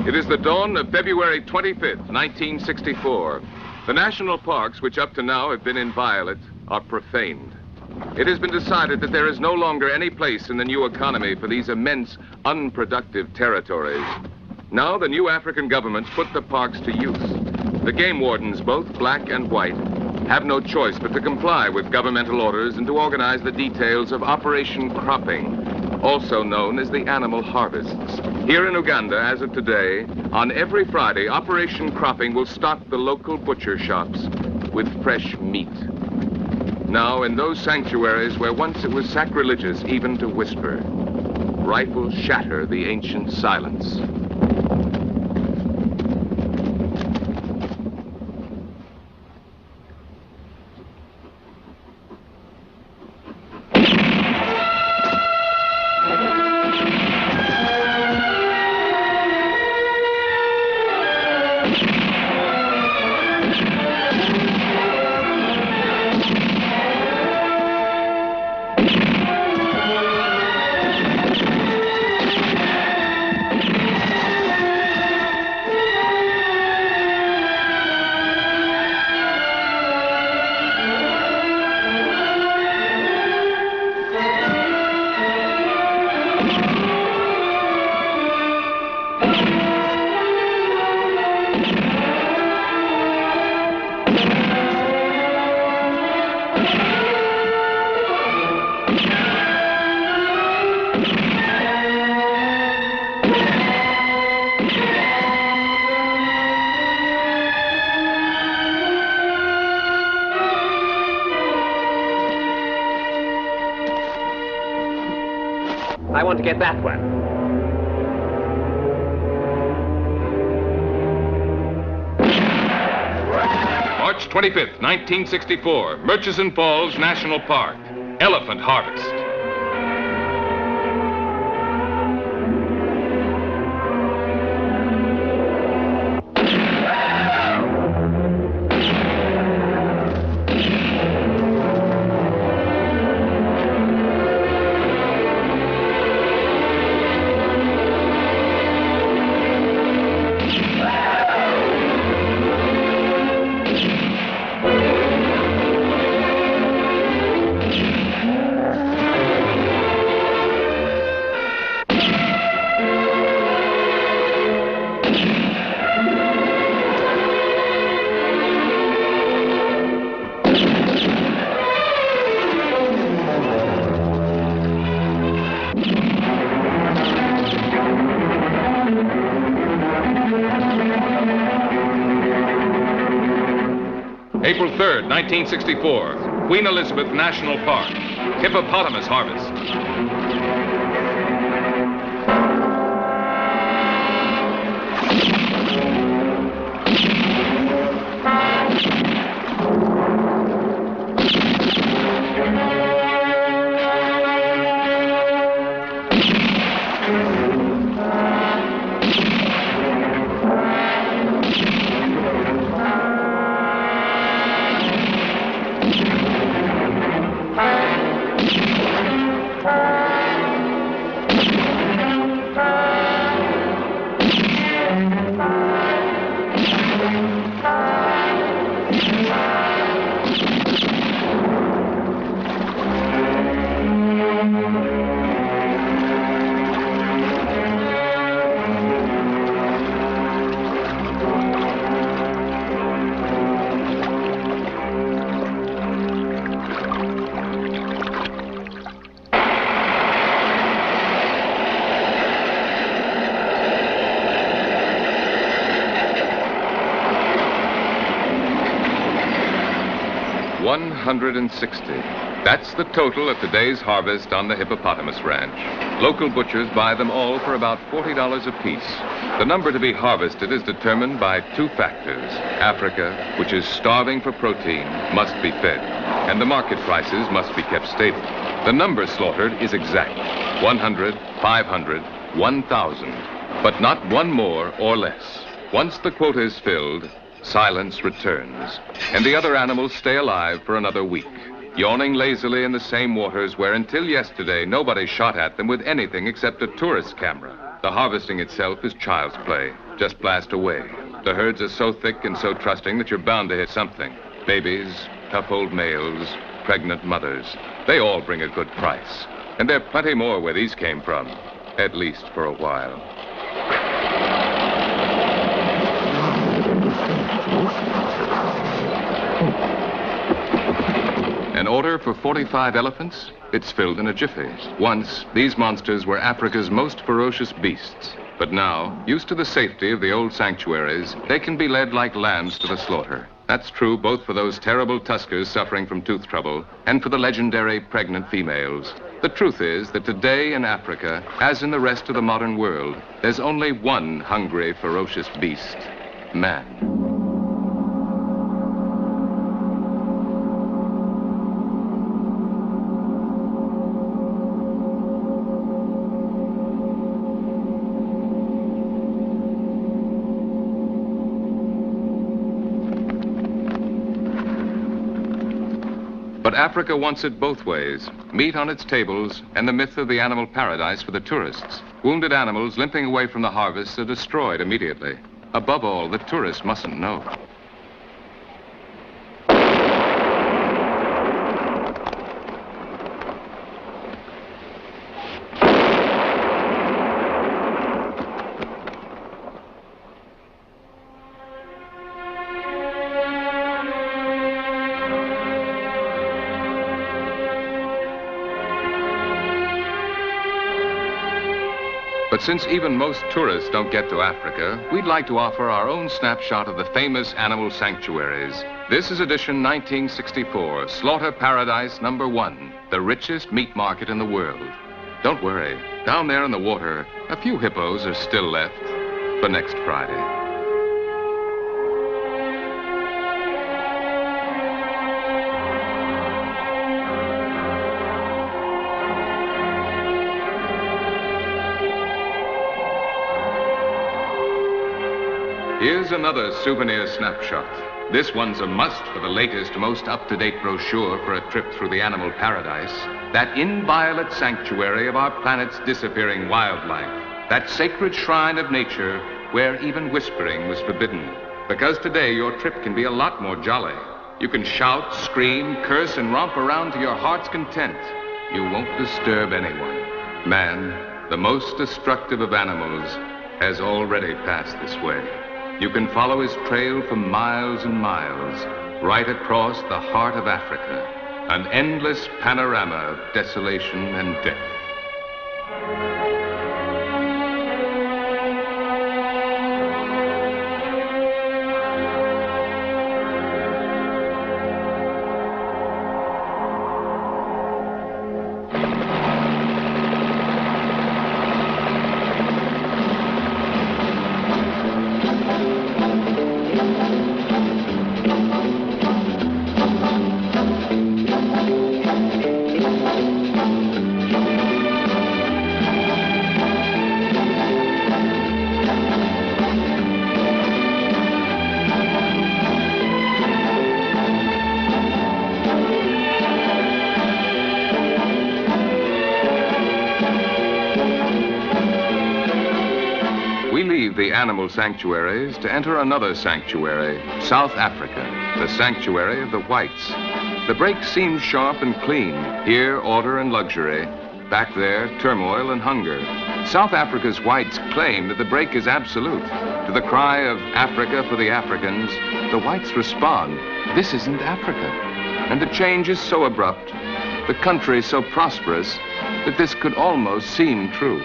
It is the dawn of February 25th, 1964. The national parks, which up to now have been inviolate, are profaned. It has been decided that there is no longer any place in the new economy for these immense, unproductive territories. Now the new African governments put the parks to use. The game wardens, both black and white, have no choice but to comply with governmental orders and to organize the details of Operation Cropping, also known as the animal harvests. Here in Uganda, as of today, on every Friday, Operation Cropping will stock the local butcher shops with fresh meat. Now, in those sanctuaries where once it was sacrilegious even to whisper, rifles shatter the ancient silence. I want to get that one. March 25th, 1964, Murchison Falls National Park, elephant harvest. April 3rd, 1964, Queen Elizabeth National Park, hippopotamus harvest. 160. That's the total of today's harvest on the Hippopotamus Ranch. Local butchers buy them all for about $40 apiece. The number to be harvested is determined by two factors. Africa, which is starving for protein, must be fed, and the market prices must be kept stable. The number slaughtered is exact. 100, 500, 1,000, but not one more or less. Once the quota is filled, silence returns, and the other animals stay alive for another week, yawning lazily in the same waters where until yesterday nobody shot at them with anything except a tourist camera. The harvesting itself is child's play. Just blast away. The herds are so thick and so trusting that you're bound to hit something. Babies, tough old males, pregnant mothers. They all bring a good price. And there are plenty more where these came from, at least for a while. An order for 45 elephants? It's filled in a jiffy. Once, these monsters were Africa's most ferocious beasts. But now, used to the safety of the old sanctuaries, they can be led like lambs to the slaughter. That's true both for those terrible tuskers suffering from tooth trouble and for the legendary pregnant females. The truth is that today in Africa, as in the rest of the modern world, there's only one hungry, ferocious beast: man. But Africa wants it both ways. Meat on its tables and the myth of the animal paradise for the tourists. Wounded animals limping away from the harvest are destroyed immediately. Above all, the tourists mustn't know. But since even most tourists don't get to Africa, we'd like to offer our own snapshot of the famous animal sanctuaries. This is edition 1964, Slaughter Paradise number 1, the richest meat market in the world. Don't worry, down there in the water, a few hippos are still left for next Friday. Here's another souvenir snapshot. This one's a must for the latest, most up-to-date brochure for a trip through the animal paradise. That inviolate sanctuary of our planet's disappearing wildlife. That sacred shrine of nature where even whispering was forbidden. Because today your trip can be a lot more jolly. You can shout, scream, curse, and romp around to your heart's content. You won't disturb anyone. Man, the most destructive of animals, has already passed this way. You can follow his trail for miles and miles, right across the heart of Africa, an endless panorama of desolation and death. The animal sanctuaries to enter another sanctuary, South Africa, the sanctuary of the whites. The break seems sharp and clean. Here, order and luxury. Back there, turmoil and hunger. South Africa's whites claim that the break is absolute. To the cry of Africa for the Africans, the whites respond, this isn't Africa. And the change is so abrupt, the country so prosperous, that this could almost seem true.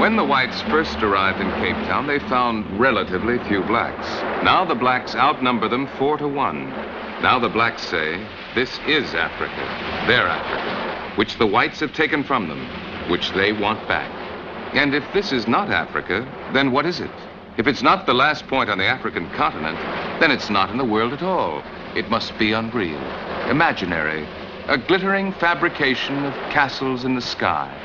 When the whites first arrived in Cape Town, they found relatively few blacks. Now the blacks outnumber them 4-1. Now the blacks say, this is Africa, their Africa, which the whites have taken from them, which they want back. And if this is not Africa, then what is it? If it's not the last point on the African continent, then it's not in the world at all. It must be unreal, imaginary, a glittering fabrication of castles in the sky.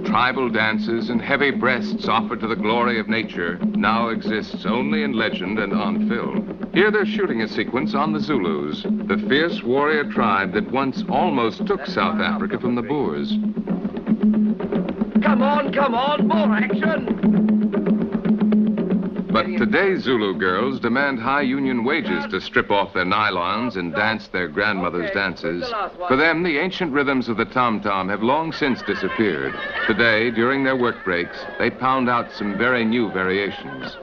Tribal dances and heavy breasts offered to the glory of nature now exists only in legend and on film. Here they're shooting a sequence on the Zulus, the fierce warrior tribe that once almost took South Africa from the Boers. Come on, more action! But today's Zulu girls demand high union wages to strip off their nylons and dance their grandmother's dances. For them, the ancient rhythms of the tom-tom have long since disappeared. Today, during their work breaks, they pound out some very new variations.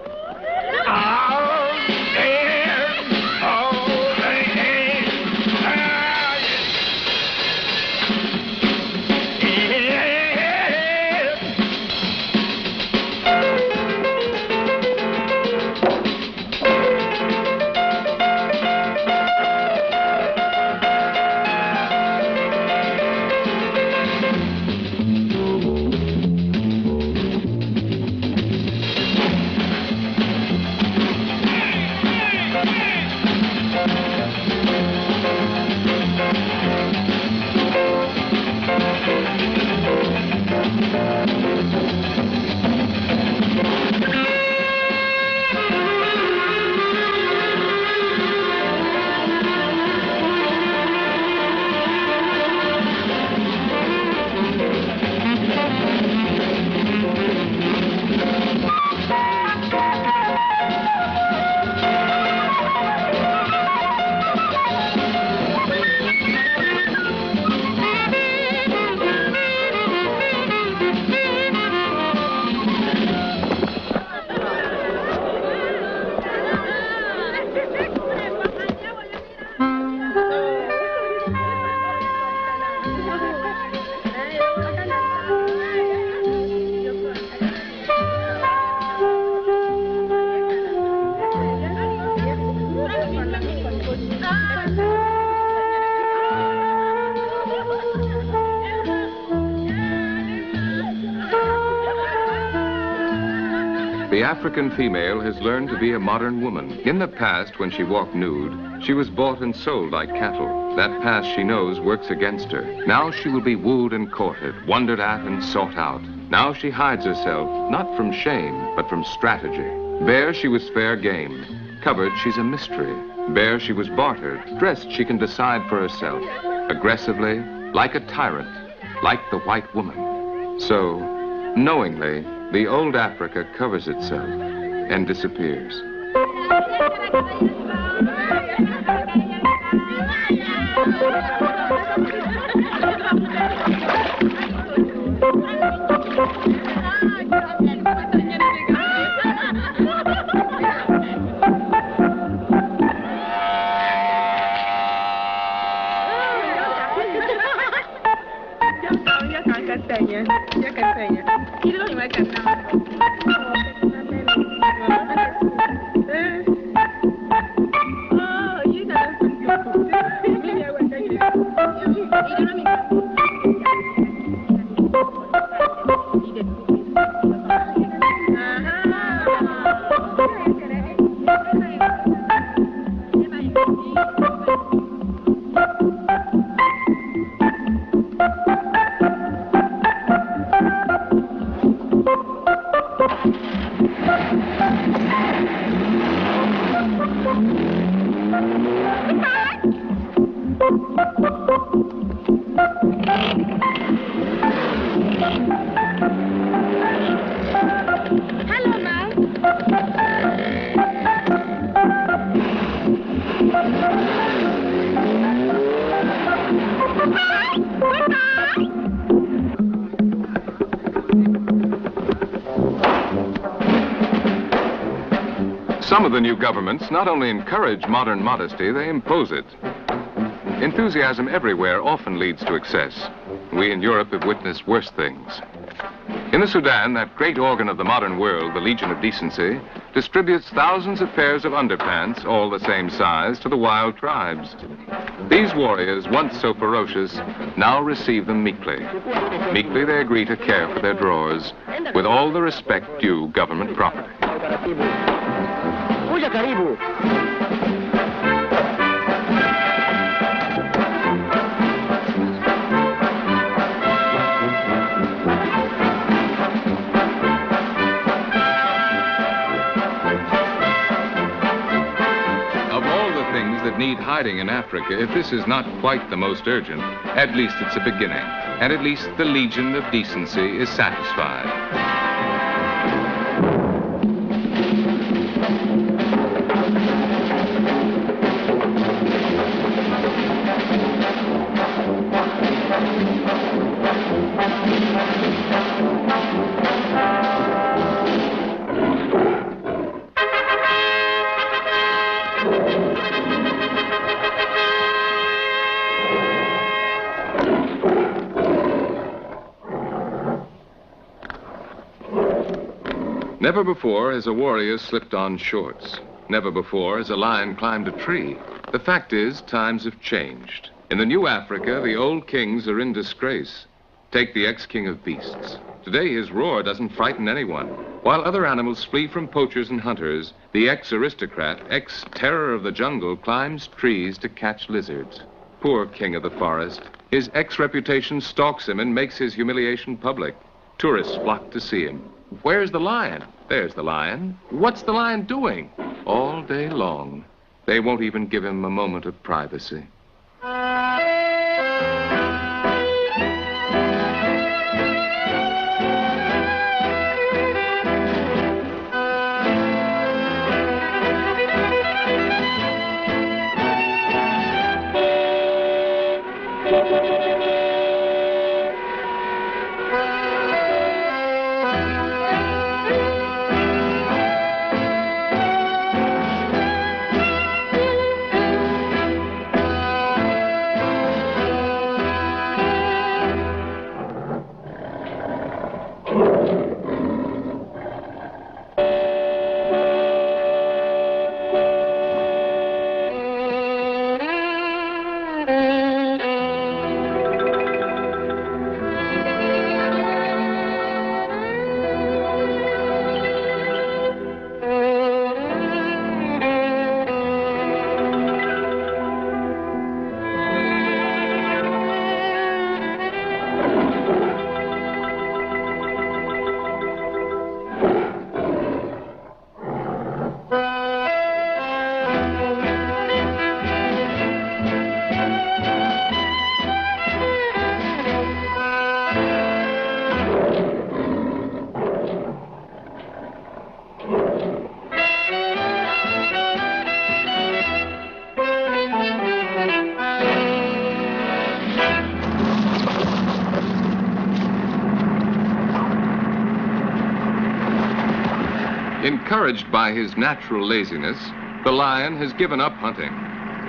The African female has learned to be a modern woman. In the past, when she walked nude, she was bought and sold like cattle. That past she knows works against her. Now she will be wooed and courted, wondered at and sought out. Now she hides herself, not from shame, but from strategy. Bare she was fair game. Covered, she's a mystery. Bare she was bartered. Dressed, she can decide for herself. Aggressively, like a tyrant, like the white woman. So, knowingly, the old Africa covers itself and disappears. Some of the new governments not only encourage modern modesty, they impose it. Enthusiasm everywhere often leads to excess. We in Europe have witnessed worse things. In the Sudan, that great organ of the modern world, the Legion of Decency, distributes thousands of pairs of underpants, all the same size, to the wild tribes. These warriors, once so ferocious, now receive them meekly. Meekly they agree to care for their drawers, with all the respect due government property. That need hiding in Africa, if this is not quite the most urgent, at least it's a beginning, and at least the Legion of Decency is satisfied. Never before has a warrior slipped on shorts. Never before has a lion climbed a tree. The fact is, times have changed. In the new Africa, the old kings are in disgrace. Take the ex-king of beasts. Today, his roar doesn't frighten anyone. While other animals flee from poachers and hunters, the ex-aristocrat, ex-terror of the jungle, climbs trees to catch lizards. Poor king of the forest. His ex-reputation stalks him and makes his humiliation public. Tourists flock to see him. Where's the lion? There's the lion. What's the lion doing? All day long. They won't even give him a moment of privacy. Encouraged by his natural laziness, the lion has given up hunting.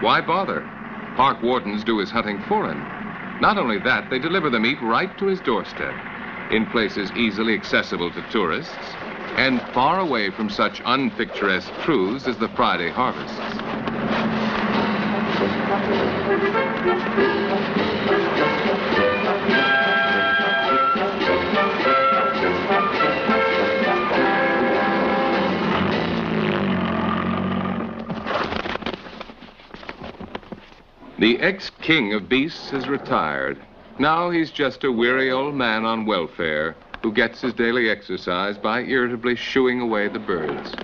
Why bother? Park wardens do his hunting for him. Not only that, they deliver the meat right to his doorstep, in places easily accessible to tourists, and far away from such unpicturesque truths as the Friday harvests. The ex-king of beasts has retired. Now he's just a weary old man on welfare who gets his daily exercise by irritably shooing away the birds.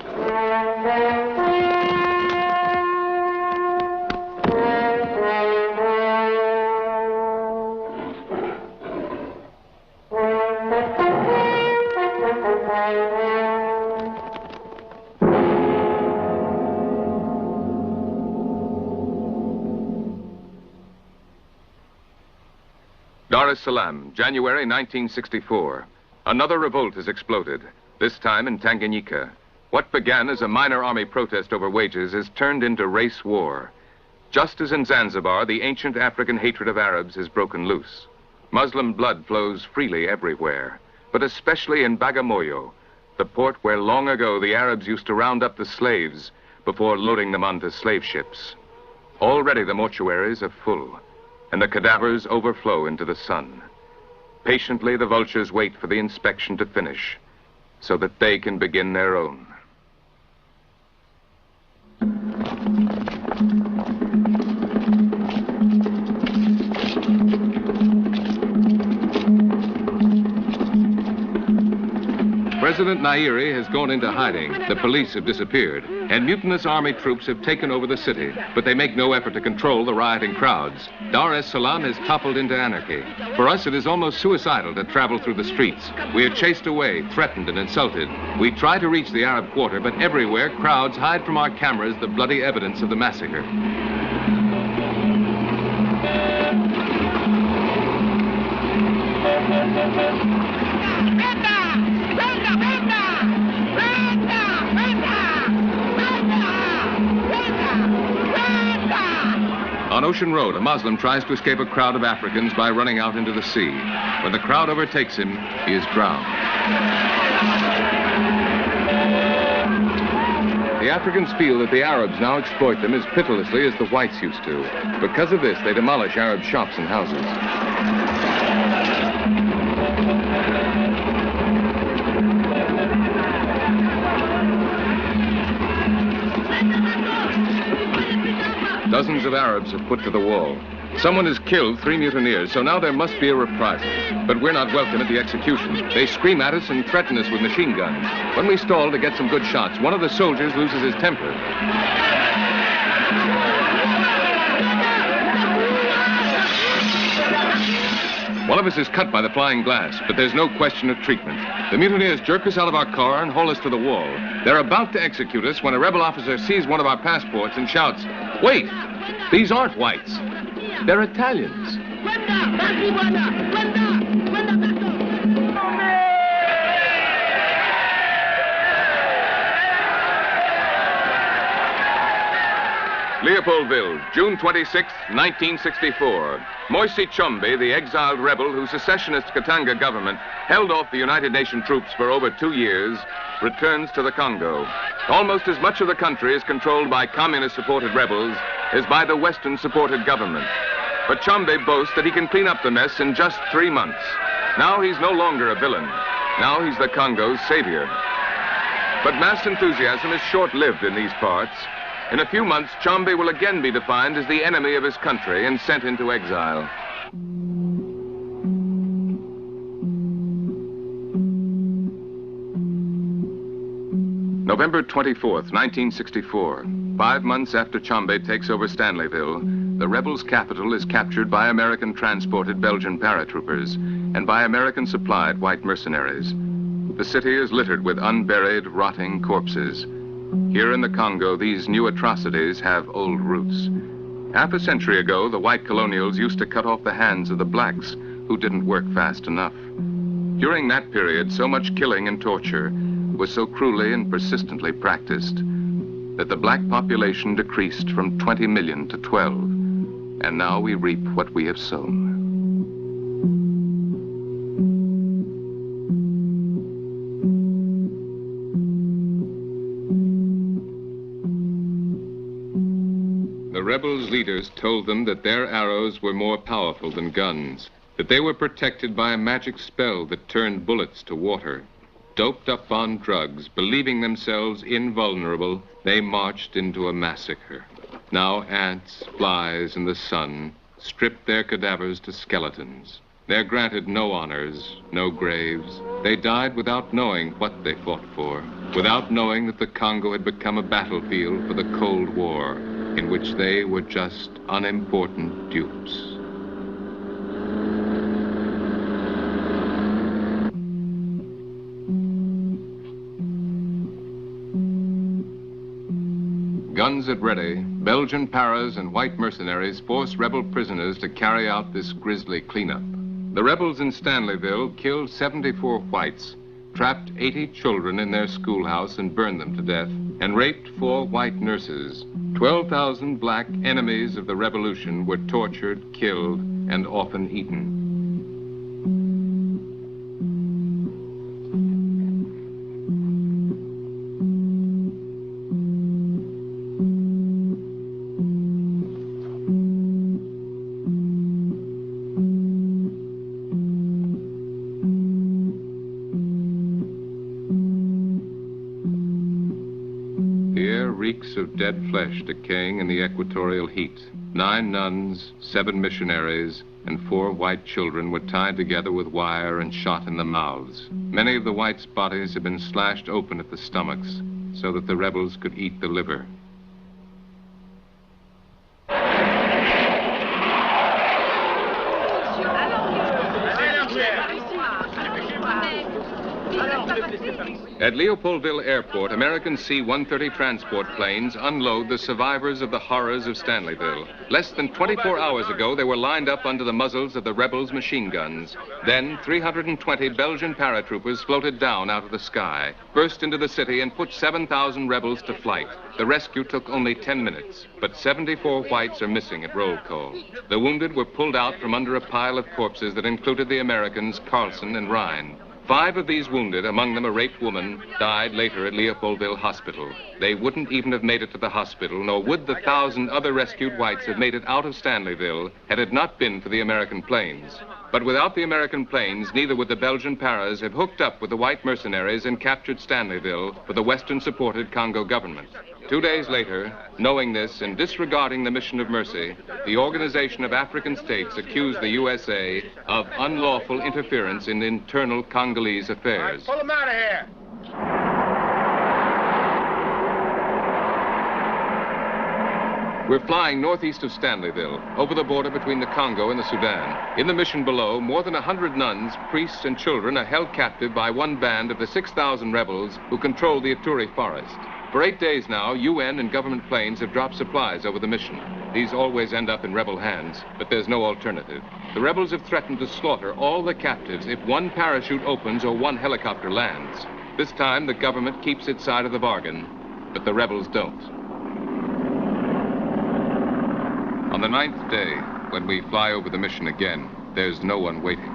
Dar es Salaam, January 1964. Another revolt has exploded, this time in Tanganyika. What began as a minor army protest over wages has turned into race war. Just as in Zanzibar, the ancient African hatred of Arabs has broken loose. Muslim blood flows freely everywhere, but especially in Bagamoyo, the port where long ago the Arabs used to round up the slaves before loading them onto slave ships. Already the mortuaries are full, and the cadavers overflow into the sun. Patiently, the vultures wait for the inspection to finish, so that they can begin their own. President Nyerere has gone into hiding. The police have disappeared, and mutinous army troops have taken over the city, but they make no effort to control the rioting crowds. Dar es Salaam has toppled into anarchy. For us, it is almost suicidal to travel through the streets. We are chased away, threatened and insulted. We try to reach the Arab quarter, but everywhere, crowds hide from our cameras the bloody evidence of the massacre. On Ocean Road, a Muslim tries to escape a crowd of Africans by running out into the sea. When the crowd overtakes him, he is drowned. The Africans feel that the Arabs now exploit them as pitilessly as the whites used to. Because of this, they demolish Arab shops and houses. Dozens of Arabs have put to the wall. Someone has killed 3 mutineers, so now there must be a reprisal. But we're not welcome at the execution. They scream at us and threaten us with machine guns. When we stall to get some good shots, one of the soldiers loses his temper. One of us is cut by the flying glass, but there's no question of treatment. The mutineers jerk us out of our car and haul us to the wall. They're about to execute us when a rebel officer sees one of our passports and shouts, "Wait! These aren't whites. They're Italians." Leopoldville, June 26, 1964. Moise Tshombe, the exiled rebel whose secessionist Katanga government held off the United Nations troops for over 2 years, returns to the Congo. Almost as much of the country is controlled by communist-supported rebels as by the Western-supported government. But Tshombe boasts that he can clean up the mess in just 3 months. Now he's no longer a villain. Now he's the Congo's savior. But mass enthusiasm is short-lived in these parts. In a few months, Tshombe will again be defined as the enemy of his country and sent into exile. November 24th, 1964. 5 months after Tshombe takes over Stanleyville, the rebels' capital is captured by American-transported Belgian paratroopers and by American-supplied white mercenaries. The city is littered with unburied, rotting corpses. Here in the Congo, these new atrocities have old roots. Half a century ago, the white colonials used to cut off the hands of the blacks who didn't work fast enough. During that period, so much killing and torture was so cruelly and persistently practiced that the black population decreased from 20 million to 12, and now we reap what we have sown. The rebels' leaders told them that their arrows were more powerful than guns, that they were protected by a magic spell that turned bullets to water. Doped up on drugs, believing themselves invulnerable, they marched into a massacre. Now ants, flies, and the sun stripped their cadavers to skeletons. They're granted no honors, no graves. They died without knowing what they fought for, without knowing that the Congo had become a battlefield for the Cold War, in which they were just unimportant dupes. Guns at ready, Belgian paras and white mercenaries forced rebel prisoners to carry out this grisly cleanup. The rebels in Stanleyville killed 74 whites, trapped 80 children in their schoolhouse and burned them to death, and raped 4 white nurses. 12,000 black enemies of the revolution were tortured, killed, and often eaten. Of dead flesh decaying in the equatorial heat. 9 nuns, 7 missionaries, and 4 white children were tied together with wire and shot in the mouths. Many of the whites' bodies had been slashed open at the stomachs so that the rebels could eat the liver. At Leopoldville Airport, American C-130 transport planes unload the survivors of the horrors of Stanleyville. Less than 24 hours ago, they were lined up under the muzzles of the rebels' machine guns. Then, 320 Belgian paratroopers floated down out of the sky, burst into the city, and put 7,000 rebels to flight. The rescue took only 10 minutes, but 74 whites are missing at roll call. The wounded were pulled out from under a pile of corpses that included the Americans Carlson and Rhine. 5 of these wounded, among them a raped woman, died later at Leopoldville Hospital. They wouldn't even have made it to the hospital, nor would the 1,000 other rescued whites have made it out of Stanleyville had it not been for the American planes. But without the American planes, neither would the Belgian paras have hooked up with the white mercenaries and captured Stanleyville for the Western-supported Congo government. 2 days later, knowing this and disregarding the mission of mercy, the Organization of African States accused the USA of unlawful interference in internal Congolese affairs. Pull them out of here! We're flying northeast of Stanleyville, over the border between the Congo and the Sudan. In the mission below, more than 100 nuns, priests, and children are held captive by one band of the 6,000 rebels who control the Ituri forest. For 8 days now, UN and government planes have dropped supplies over the mission. These always end up in rebel hands, but there's no alternative. The rebels have threatened to slaughter all the captives if one parachute opens or one helicopter lands. This time, the government keeps its side of the bargain, but the rebels don't. On the 9th day, when we fly over the mission again, there's no one waiting.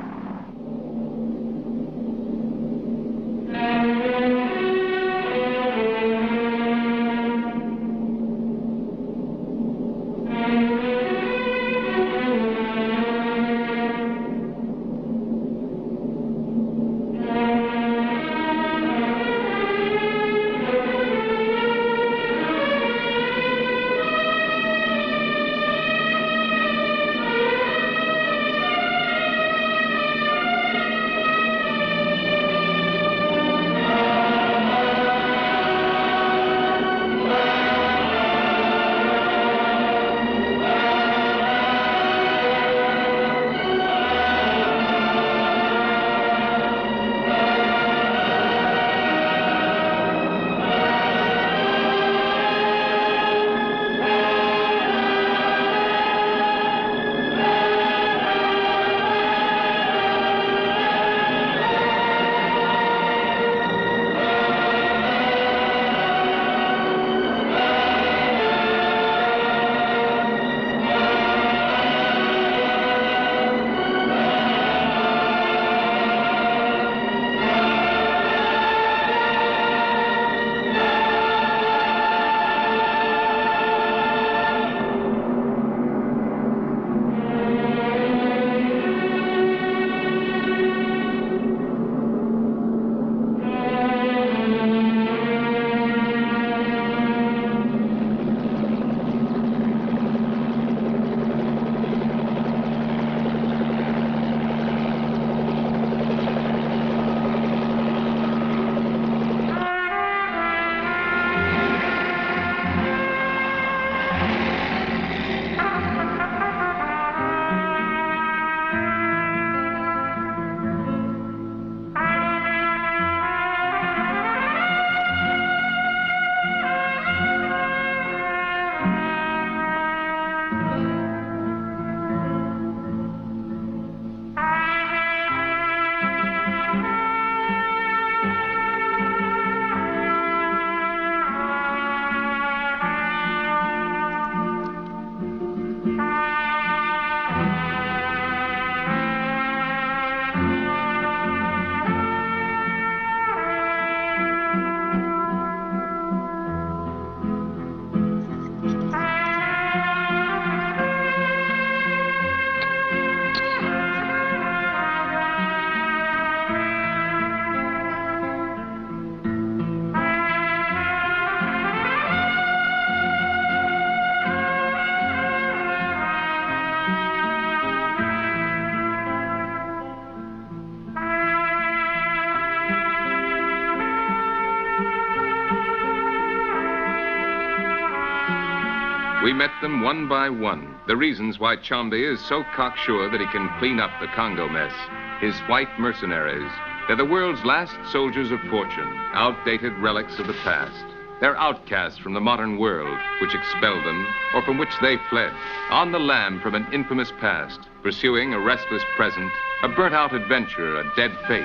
We met them one by one. The reasons why Chombe is so cocksure that he can clean up the Congo mess. His white mercenaries. They're the world's last soldiers of fortune, outdated relics of the past. They're outcasts from the modern world, which expelled them, or from which they fled. On the lam from an infamous past, pursuing a restless present, a burnt-out adventure, a dead fate.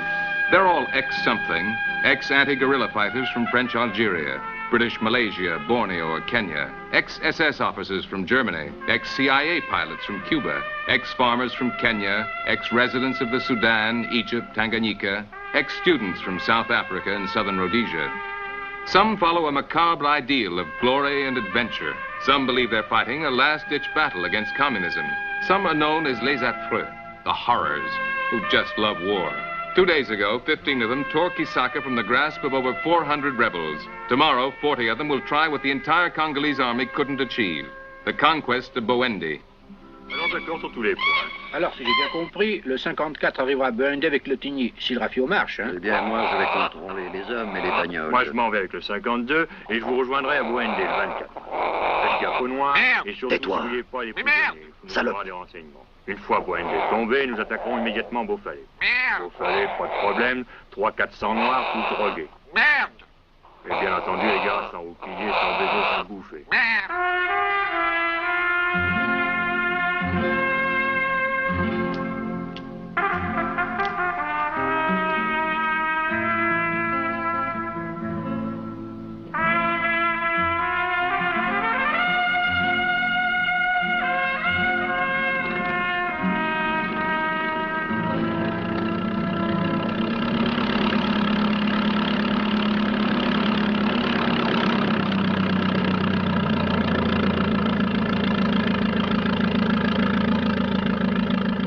They're all ex-something, ex-anti-guerrilla fighters from French Algeria, British Malaysia, Borneo, or Kenya, ex-SS officers from Germany, ex-CIA pilots from Cuba, ex-farmers from Kenya, ex-residents of the Sudan, Egypt, Tanganyika, ex-students from South Africa and southern Rhodesia. Some follow a macabre ideal of glory and adventure. Some believe they're fighting a last-ditch battle against communism. Some are known as les affreux, the horrors, who just love war. 2 days ago, 15 of them tore Kisaka from the grasp of over 400 rebels. Tomorrow, 40 of them will try what the entire Congolese army couldn't achieve, the conquest of Boendi. Alors d'accord sur tous les points. Alors, si j'ai bien compris, le 54 arrivera à Boendi avec le Tigny, s'il Rafio marche, hein? Eh bien, moi, je vais contrôler les hommes et les bagnoles. Moi, je m'en vais avec le 52 et je vous rejoindrai à Boendi le 24. Faites gaffe aux noirs et surtout, n'oubliez pas les prisonniers. Vous nous aurez des renseignements. Une fois Boendi tombé, nous attaquerons immédiatement Beaufalais. Beaufalais, pas de problème, 300-400 noirs, tous drogués. Merde! Et bien entendu, les gars, sans rouquiller, sans baiser, sans bouffer.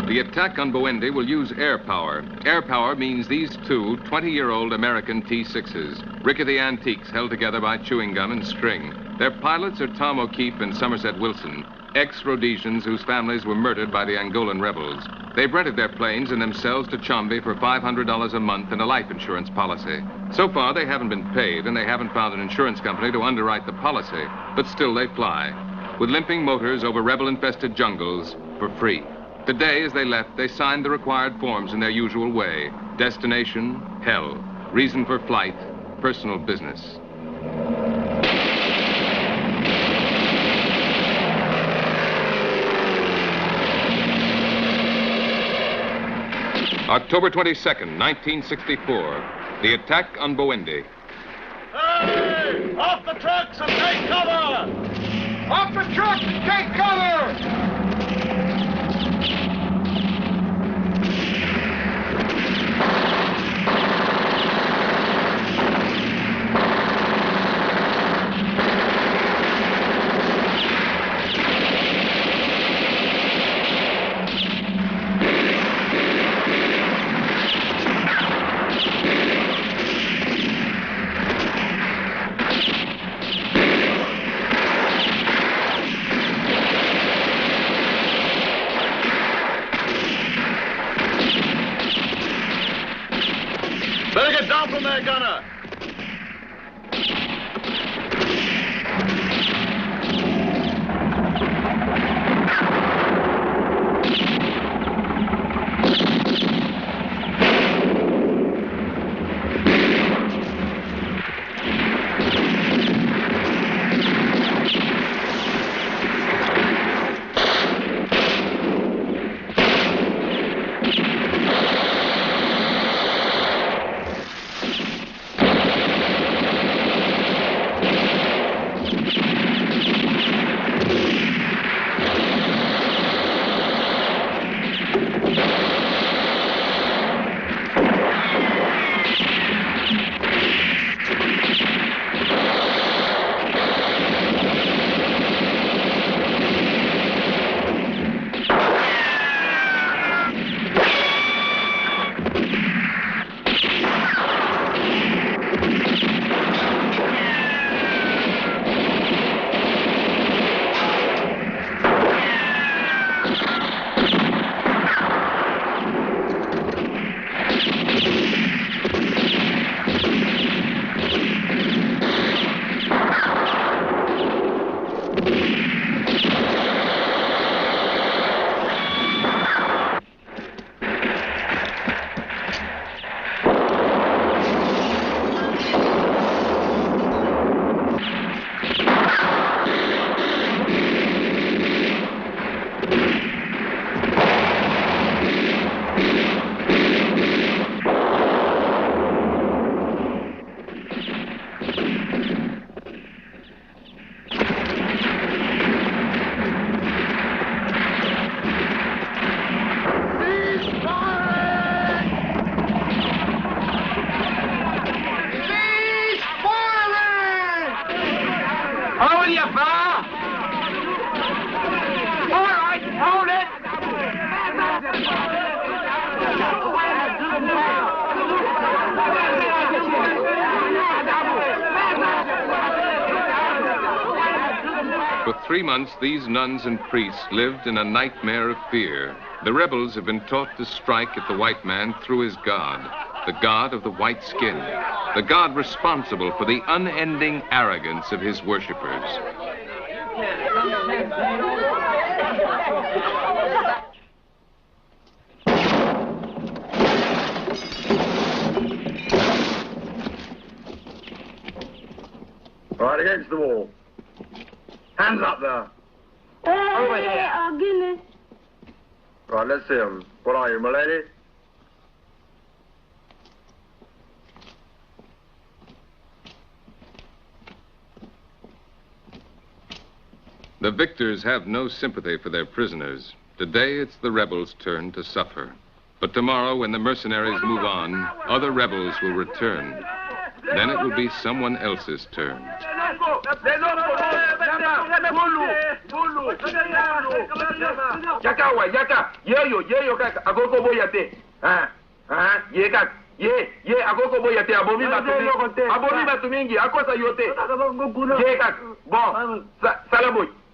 The attack on Boendi will use air power. Air power means these two 20-year-old American T-6s, rickety antiques held together by chewing gum and string. Their pilots are Tom O'Keefe and Somerset Wilson, ex-Rhodesians whose families were murdered by the Angolan rebels. They've rented their planes and themselves to Chombe for $500 a month and a life insurance policy. So far, they haven't been paid, and they haven't found an insurance company to underwrite the policy, but still they fly, with limping motors over rebel-infested jungles for free. Today, as they left, they signed the required forms in their usual way. Destination, hell. Reason for flight, personal business. October 22nd, 1964. The attack on Boendi. Hey! Off the trucks and take cover! Off the trucks and take cover! will you, fella? All right, hold it. For 3 months, these nuns and priests lived in a nightmare of fear. The rebels have been taught to strike at the white man through his God, the God of the white skin, the God responsible for the unending arrogance of his worshippers. Right against the wall. Hands up there. Over here. Oh, goodness. Right, let's see him. What are you, my lady? The victors have no sympathy for their prisoners. Today, it's the rebels' turn to suffer. But tomorrow, when the mercenaries move on, other rebels will return. Then it will be someone else's turn.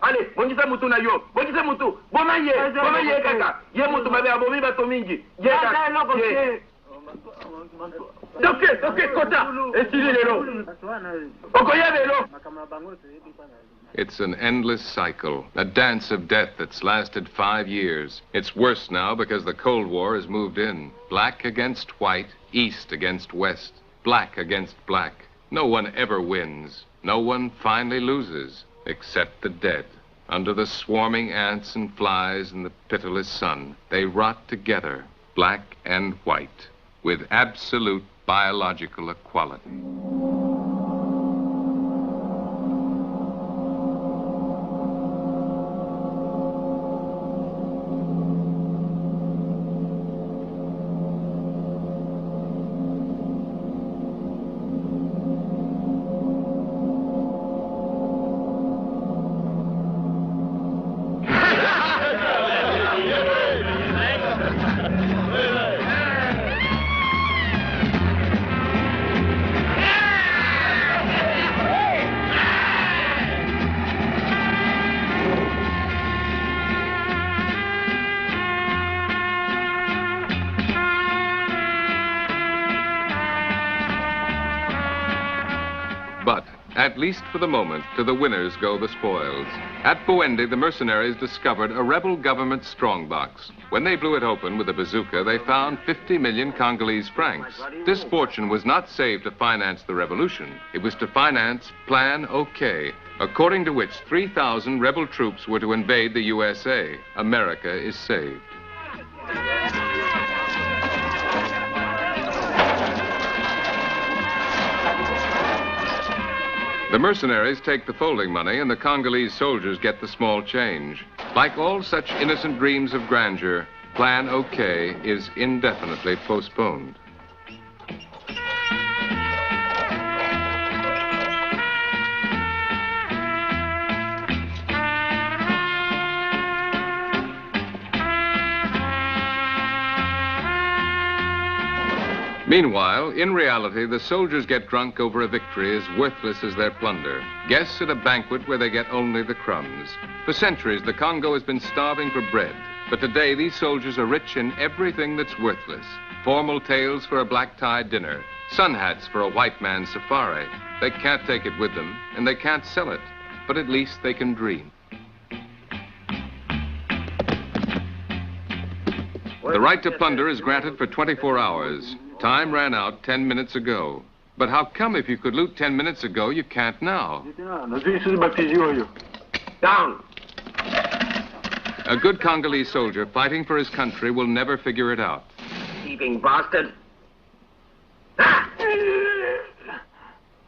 Allez, bongisa mutu na yo. Bongisa mutu. Boma ye kaka. Ye mutu mabe abomi bato mingi. Ye kaka. Doke, kota. Esili lelo. Okoya lelo. It's an endless cycle, a dance of death that's lasted 5 years. It's worse now because the Cold War has moved in. Black against white, east against west, black against black. No one ever wins. No one finally loses. Except the dead. Under the swarming ants and flies and the pitiless sun, they rot together, black and white, with absolute biological equality. But, at least for the moment, to the winners go the spoils. At Buendi, the mercenaries discovered a rebel government strongbox. When they blew it open with a bazooka, they found 50 million Congolese francs. This fortune was not saved to finance the revolution. It was to finance Plan OK, according to which 3,000 rebel troops were to invade the USA. America is saved. The mercenaries take the folding money and the Congolese soldiers get the small change. Like all such innocent dreams of grandeur, Plan OK is indefinitely postponed. Meanwhile, in reality, the soldiers get drunk over a victory as worthless as their plunder. Guests at a banquet where they get only the crumbs. For centuries, the Congo has been starving for bread. But today, these soldiers are rich in everything that's worthless. Formal tails for a black-tie dinner. Sun hats for a white man's safari. They can't take it with them, and they can't sell it. But at least they can dream. The right to plunder is granted for 24 hours. Time ran out 10 minutes ago. But how come if you could loot 10 minutes ago, you can't now? Down! A good Congolese soldier fighting for his country will never figure it out. Thieving bastard!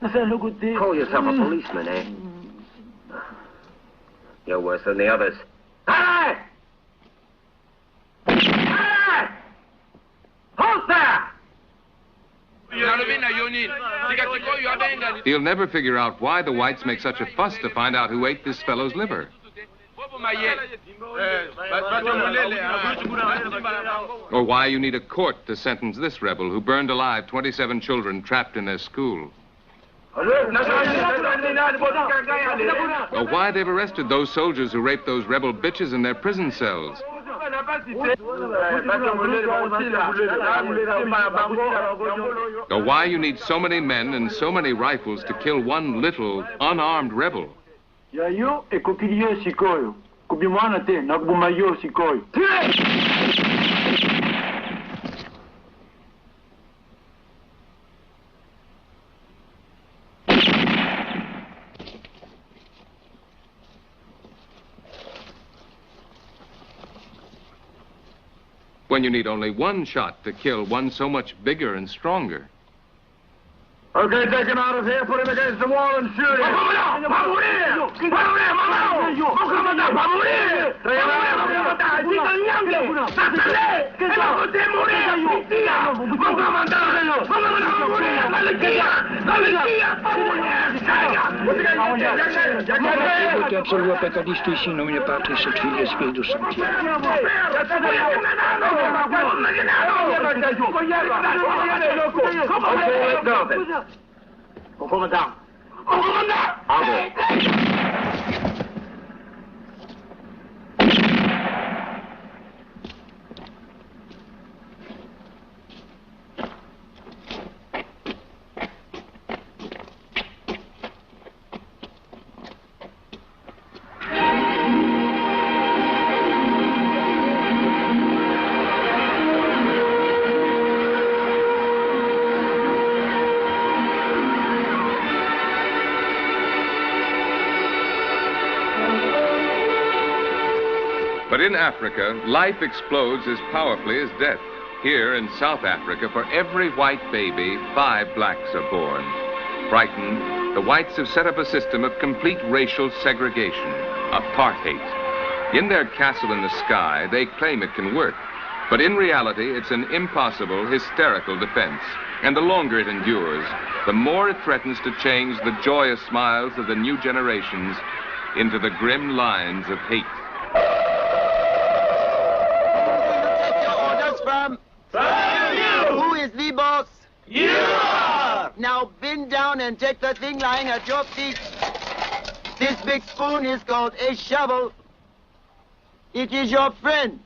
Call yourself a policeman, eh? You're worse than the others. Hey! Hey! Hold there! He'll never figure out why the whites make such a fuss to find out who ate this fellow's liver. Or why you need a court to sentence this rebel who burned alive 27 children trapped in their school. Or why they've arrested those soldiers who raped those rebel bitches in their prison cells. Or why you need so many men and so many rifles to kill one little, unarmed rebel. When you need only one shot to kill one so much bigger and stronger. Okay, take him out of here, put him against the wall and shoot him. Absolut peccadisto ici nomine Patris et Filii et Spiritus Sancti. But in Africa, life explodes as powerfully as death. Here in South Africa, for every white baby, 5 blacks are born. Frightened, the whites have set up a system of complete racial segregation, apartheid. In their castle in the sky, they claim it can work. But in reality, it's an impossible, hysterical defense. And the longer it endures, the more it threatens to change the joyous smiles of the new generations into the grim lines of hate. Who is the boss? You are! Now bend down and take the thing lying at your feet. This big spoon is called a shovel. It is your friend,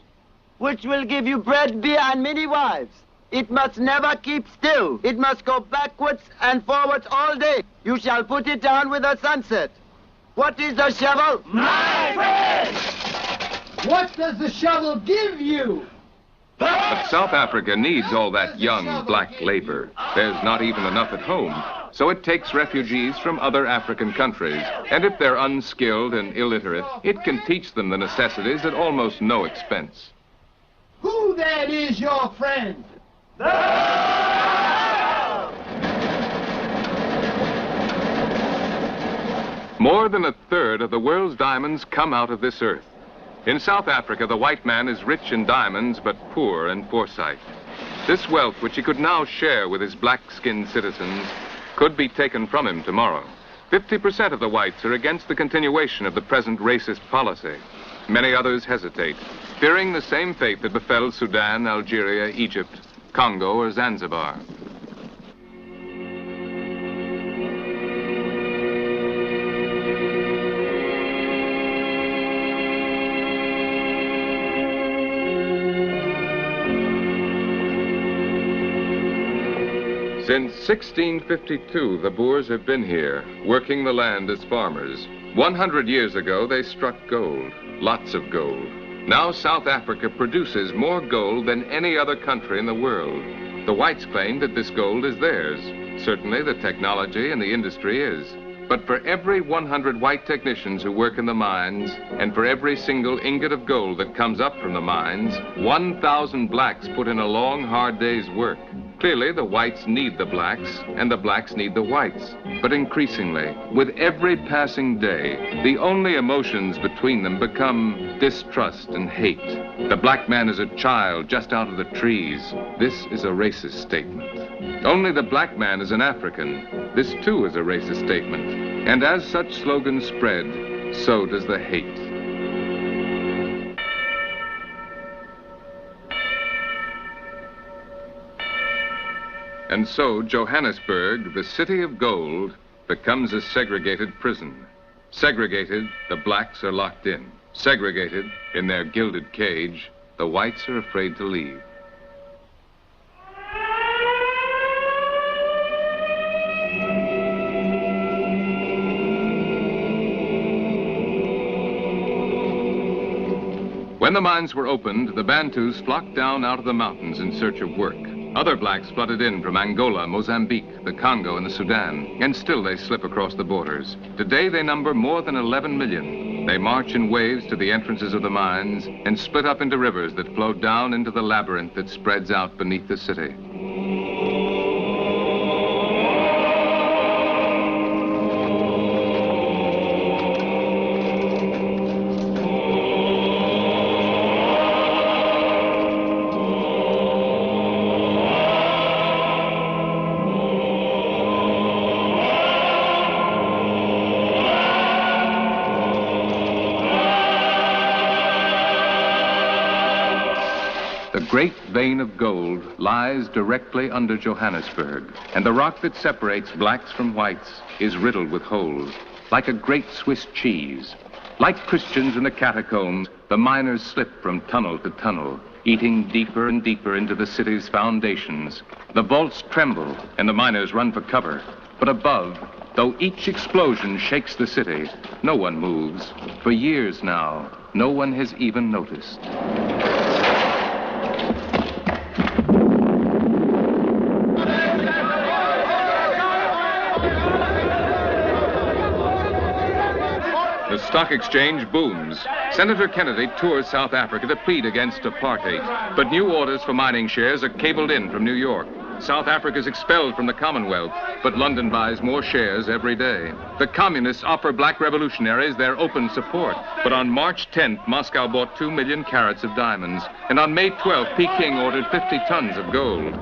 which will give you bread, beer, and many wives. It must never keep still. It must go backwards and forwards all day. You shall put it down with the sunset. What is the shovel? My friend! What does the shovel give you? But South Africa needs all that young black labor. There's not even enough at home. So it takes refugees from other African countries. And if they're unskilled and illiterate, it can teach them the necessities at almost no expense. Who then is your friend? More than a third of the world's diamonds come out of this earth. In South Africa, the white man is rich in diamonds, but poor in foresight. This wealth, which he could now share with his black-skinned citizens, could be taken from him tomorrow. 50% of the whites are against the continuation of the present racist policy. Many others hesitate, fearing the same fate that befell Sudan, Algeria, Egypt, Congo, or Zanzibar. Since 1652, the Boers have been here, working the land as farmers. 100 years ago, they struck gold, lots of gold. Now South Africa produces more gold than any other country in the world. The whites claim that this gold is theirs. Certainly the technology and the industry is. But for every 100 white technicians who work in the mines, and for every single ingot of gold that comes up from the mines, 1,000 blacks put in a long, hard day's work. Clearly, the whites need the blacks, and the blacks need the whites. But increasingly, with every passing day, the only emotions between them become distrust and hate. The black man is a child just out of the trees. This is a racist statement. Only the black man is an African. This too is a racist statement. And as such slogans spread, so does the hate. And so Johannesburg, the city of gold, becomes a segregated prison. Segregated, the blacks are locked in. Segregated, in their gilded cage, the whites are afraid to leave. When the mines were opened, the Bantus flocked down out of the mountains in search of work. Other blacks flooded in from Angola, Mozambique, the Congo, and the Sudan, and still they slip across the borders. Today they number more than 11 million. They march in waves to the entrances of the mines and split up into rivers that flow down into the labyrinth that spreads out beneath the city. The great vein of gold lies directly under Johannesburg, and the rock that separates blacks from whites is riddled with holes, like a great Swiss cheese. Like Christians in the catacombs, the miners slip from tunnel to tunnel, eating deeper and deeper into the city's foundations. The vaults tremble, and the miners run for cover. But above, though each explosion shakes the city, no one moves. For years now, no one has even noticed. The stock exchange booms. Senator Kennedy tours South Africa to plead against apartheid, but new orders for mining shares are cabled in from New York. South Africa is expelled from the Commonwealth, but London buys more shares every day. The communists offer black revolutionaries their open support, but on March 10th, Moscow bought 2 million carats of diamonds, and on May 12th, Peking ordered 50 tons of gold.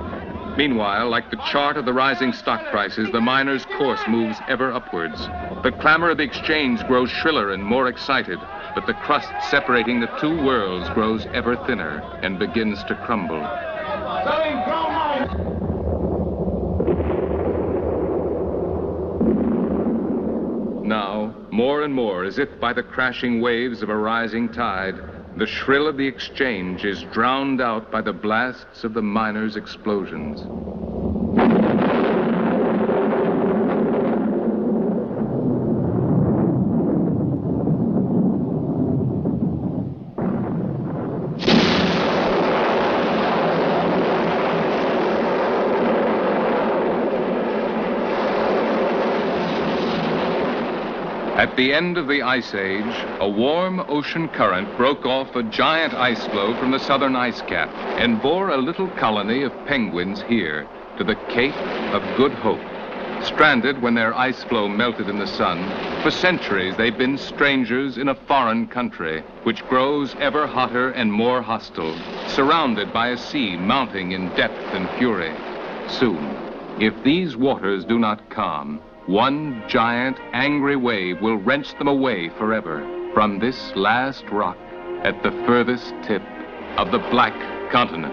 Meanwhile, like the chart of the rising stock prices, the miners' course moves ever upwards. The clamor of the exchange grows shriller and more excited, but the crust separating the two worlds grows ever thinner and begins to crumble. Now, more and more, as if by the crashing waves of a rising tide, the shrill of the exchange is drowned out by the blasts of the miners' explosions. At the end of the Ice Age, a warm ocean current broke off a giant ice floe from the southern ice cap and bore a little colony of penguins here to the Cape of Good Hope. Stranded when their ice floe melted in the sun, for centuries they've been strangers in a foreign country, which grows ever hotter and more hostile, surrounded by a sea mounting in depth and fury. Soon, if these waters do not calm, one giant, angry wave will wrench them away forever from this last rock at the furthest tip of the Black Continent.